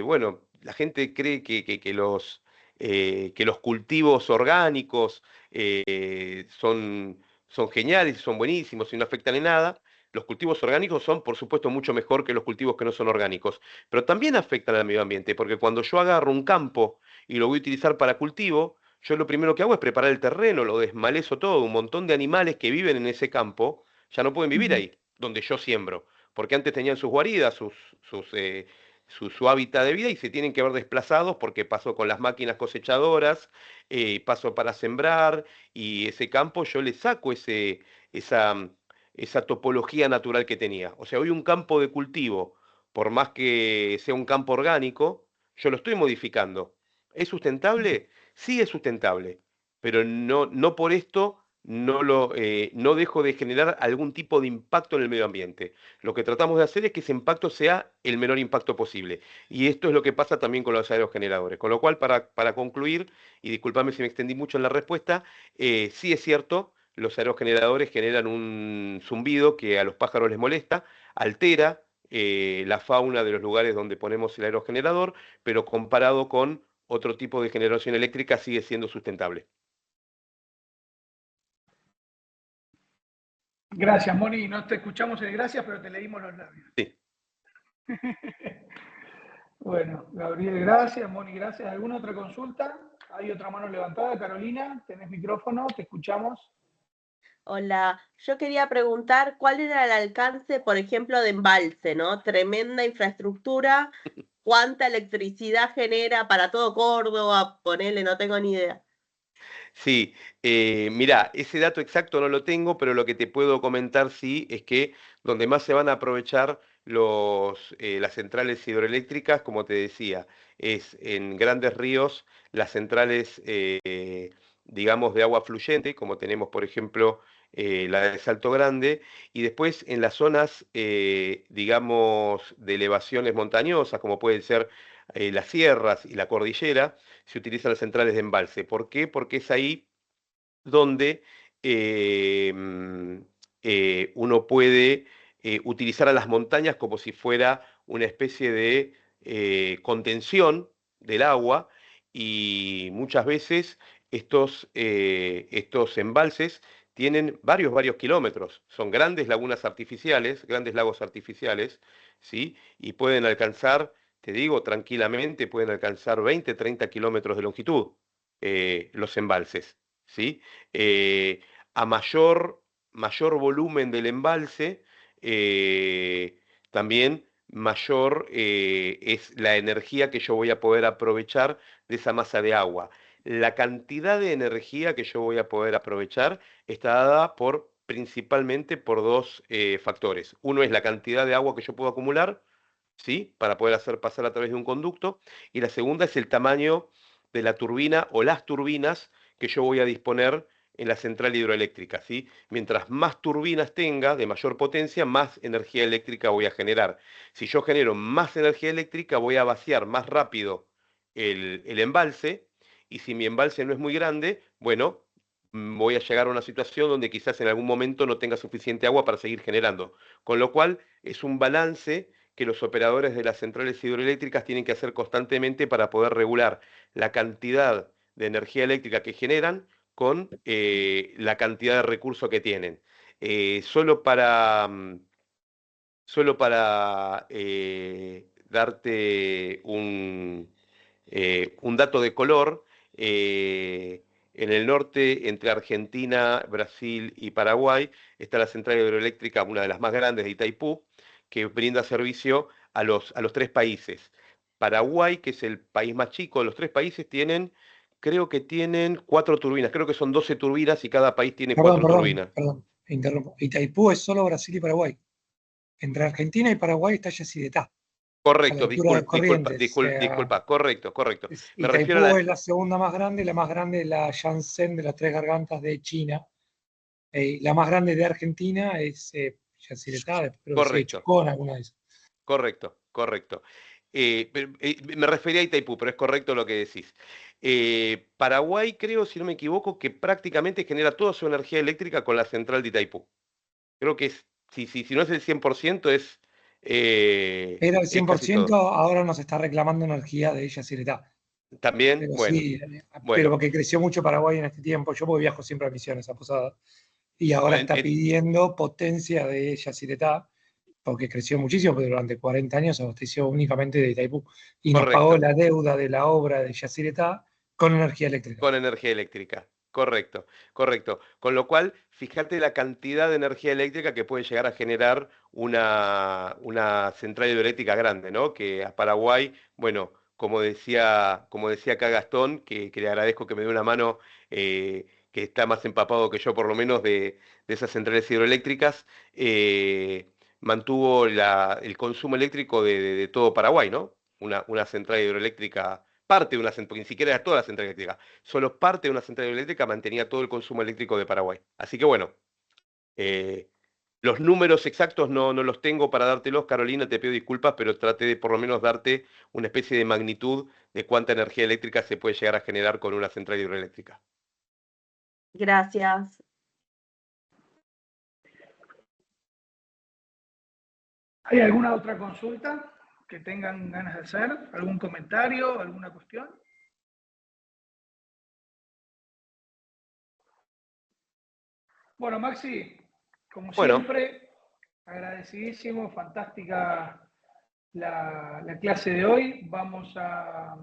bueno, la gente cree que los cultivos orgánicos son geniales, son buenísimos y no afectan en nada. Los cultivos orgánicos son, por supuesto, mucho mejor que los cultivos que no son orgánicos, pero también afectan al medio ambiente, porque cuando yo agarro un campo y lo voy a utilizar para cultivo, yo lo primero que hago es preparar el terreno, lo desmalezo todo, un montón de animales que viven en ese campo ya no pueden vivir ahí. donde yo siembro, porque antes tenían sus guaridas, su hábitat de vida y se tienen que ver desplazados porque pasó con las máquinas cosechadoras, pasó para sembrar y ese campo yo le saco esa, esa topología natural que tenía. O sea, hoy un campo de cultivo, por más que sea un campo orgánico, yo lo estoy modificando. ¿Es sustentable? Sí es sustentable, pero no por esto no dejo de generar algún tipo de impacto en el medio ambiente. Lo que tratamos de hacer es que ese impacto sea el menor impacto posible. Y esto es lo que pasa también con los aerogeneradores. Con lo cual, para concluir, y discúlpame si me extendí mucho en la respuesta, sí es cierto, los aerogeneradores generan un zumbido que a los pájaros les molesta, altera la fauna de los lugares donde ponemos el aerogenerador, pero comparado con otro tipo de generación eléctrica sigue siendo sustentable. Gracias, Moni. No te escuchamos el gracias, pero te leímos los labios. Sí. Bueno, Gabriel, gracias. Moni, gracias. ¿Alguna otra consulta? Hay otra mano levantada. Carolina, tenés micrófono, te escuchamos. Hola, yo quería preguntar cuál era el alcance, por ejemplo, de embalse, ¿no? Tremenda infraestructura, ¿cuánta electricidad genera para todo Córdoba? Ponele, no tengo ni idea. Sí, mirá, ese dato exacto no lo tengo, pero lo que te puedo comentar sí es que donde más se van a aprovechar las centrales hidroeléctricas, como te decía, es en grandes ríos, las centrales, digamos, de agua fluyente, como tenemos, por ejemplo, la de Salto Grande, y después en las zonas, digamos, de elevaciones montañosas, como pueden ser las sierras y la cordillera, se utilizan las centrales de embalse. ¿Por qué? Porque es ahí donde uno puede utilizar a las montañas como si fuera una especie de contención del agua y muchas veces estos embalses tienen varios kilómetros. Son grandes lagunas artificiales, grandes lagos artificiales, ¿sí? Y pueden alcanzar, te digo, tranquilamente, pueden alcanzar 20, 30 kilómetros de longitud los embalses, ¿sí? A mayor volumen del embalse, también mayor es la energía que yo voy a poder aprovechar de esa masa de agua. La cantidad de energía que yo voy a poder aprovechar está dada principalmente por dos factores. Uno es la cantidad de agua que yo puedo acumular, ¿sí? Para poder hacer pasar a través de un conducto. Y la segunda es el tamaño de la turbina o las turbinas que yo voy a disponer en la central hidroeléctrica, ¿sí? Mientras más turbinas tenga de mayor potencia, más energía eléctrica voy a generar. Si yo genero más energía eléctrica, voy a vaciar más rápido el embalse, y si mi embalse no es muy grande, bueno, voy a llegar a una situación donde quizás en algún momento no tenga suficiente agua para seguir generando. Con lo cual, es un balance que los operadores de las centrales hidroeléctricas tienen que hacer constantemente para poder regular la cantidad de energía eléctrica que generan con la cantidad de recursos que tienen. Solo para darte un dato de color, en el norte, entre Argentina, Brasil y Paraguay, está la central hidroeléctrica, una de las más grandes de Itaipú, que brinda servicio a los tres países. Paraguay, que es el país más chico de los tres países, creo que tienen 4 turbinas, creo que son 12 turbinas y cada país tiene 4 turbinas. Perdón, interrumpo. Itaipú es solo Brasil y Paraguay. Entre Argentina y Paraguay está Yacyretá. Correcto, Corrientes. disculpa, correcto. Me Itaipú refiero es la segunda más grande, la más grande es la Yangtze de las Tres Gargantas de China. La más grande de Argentina es Yacyretá, pero correcto. Chocón, alguna de esas. Correcto. Me refería a Itaipú, pero es correcto lo que decís. Paraguay, creo, si no me equivoco, que prácticamente genera toda su energía eléctrica con la central de Itaipú. Creo que si no es el 100%, es... Era el 100%, ahora nos está reclamando energía de Yacyretá. También, Pero bueno. sí, pero porque creció mucho Paraguay en este tiempo. Yo porque viajo siempre a Misiones, a Posada. Y ahora está pidiendo potencia de Yacyretá, porque creció muchísimo, pero durante 40 años abasteció únicamente de Itaipú. Y nos pagó la deuda de la obra de Yacyretá con energía eléctrica. Con energía eléctrica. Correcto, correcto. Con lo cual, fíjate la cantidad de energía eléctrica que puede llegar a generar una central hidroeléctrica grande, ¿no? Que a Paraguay, bueno, como decía acá Gastón, que le agradezco que me dé una mano, que está más empapado que yo por lo menos de esas centrales hidroeléctricas, mantuvo el consumo eléctrico de todo Paraguay, ¿no? Una central hidroeléctrica, parte de una central, porque ni siquiera era toda la central eléctrica, solo parte de una central eléctrica mantenía todo el consumo eléctrico de Paraguay. Así que bueno, eh, los números exactos no los tengo para dártelos, Carolina, te pido disculpas, pero traté de por lo menos darte una especie de magnitud de cuánta energía eléctrica se puede llegar a generar con una central hidroeléctrica. Gracias. ¿Hay alguna otra consulta que tengan ganas de hacer? ¿Algún comentario? ¿Alguna cuestión? Bueno, Maxi, como siempre, agradecidísimo, fantástica la clase de hoy. Vamos a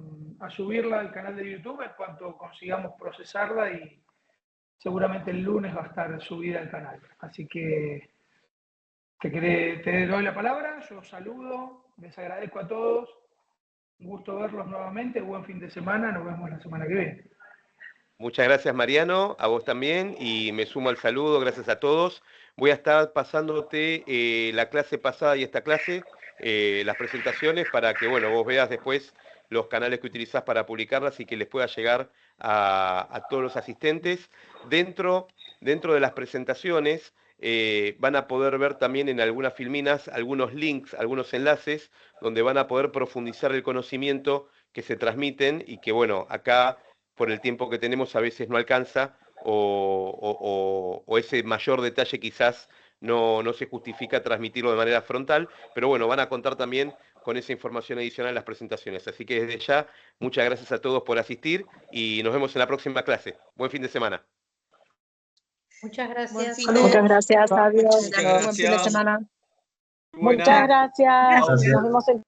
subirla al canal de YouTube en cuanto consigamos procesarla y seguramente el lunes va a estar subida al canal. Así que te doy la palabra, yo saludo, les agradezco a todos. Un gusto verlos nuevamente, buen fin de semana, nos vemos la semana que viene. Muchas gracias, Mariano, a vos también, y me sumo al saludo, gracias a todos. Voy a estar pasándote la clase pasada y esta clase, las presentaciones, para que bueno, vos veas después los canales que utilizás para publicarlas y que les pueda llegar a todos los asistentes. Dentro de las presentaciones van a poder ver también en algunas filminas algunos links, algunos enlaces, donde van a poder profundizar el conocimiento que se transmiten y que bueno, acá por el tiempo que tenemos a veces no alcanza o ese mayor detalle quizás no se justifica transmitirlo de manera frontal, pero bueno, van a contar también con esa información adicional en las presentaciones. Así que desde ya, muchas gracias a todos por asistir y nos vemos en la próxima clase. Buen fin de semana. Muchas gracias. Muchas gracias, adiós. Muchas Buen fin de gracias. semana. Buena. Muchas gracias. Gracias. Nos vemos el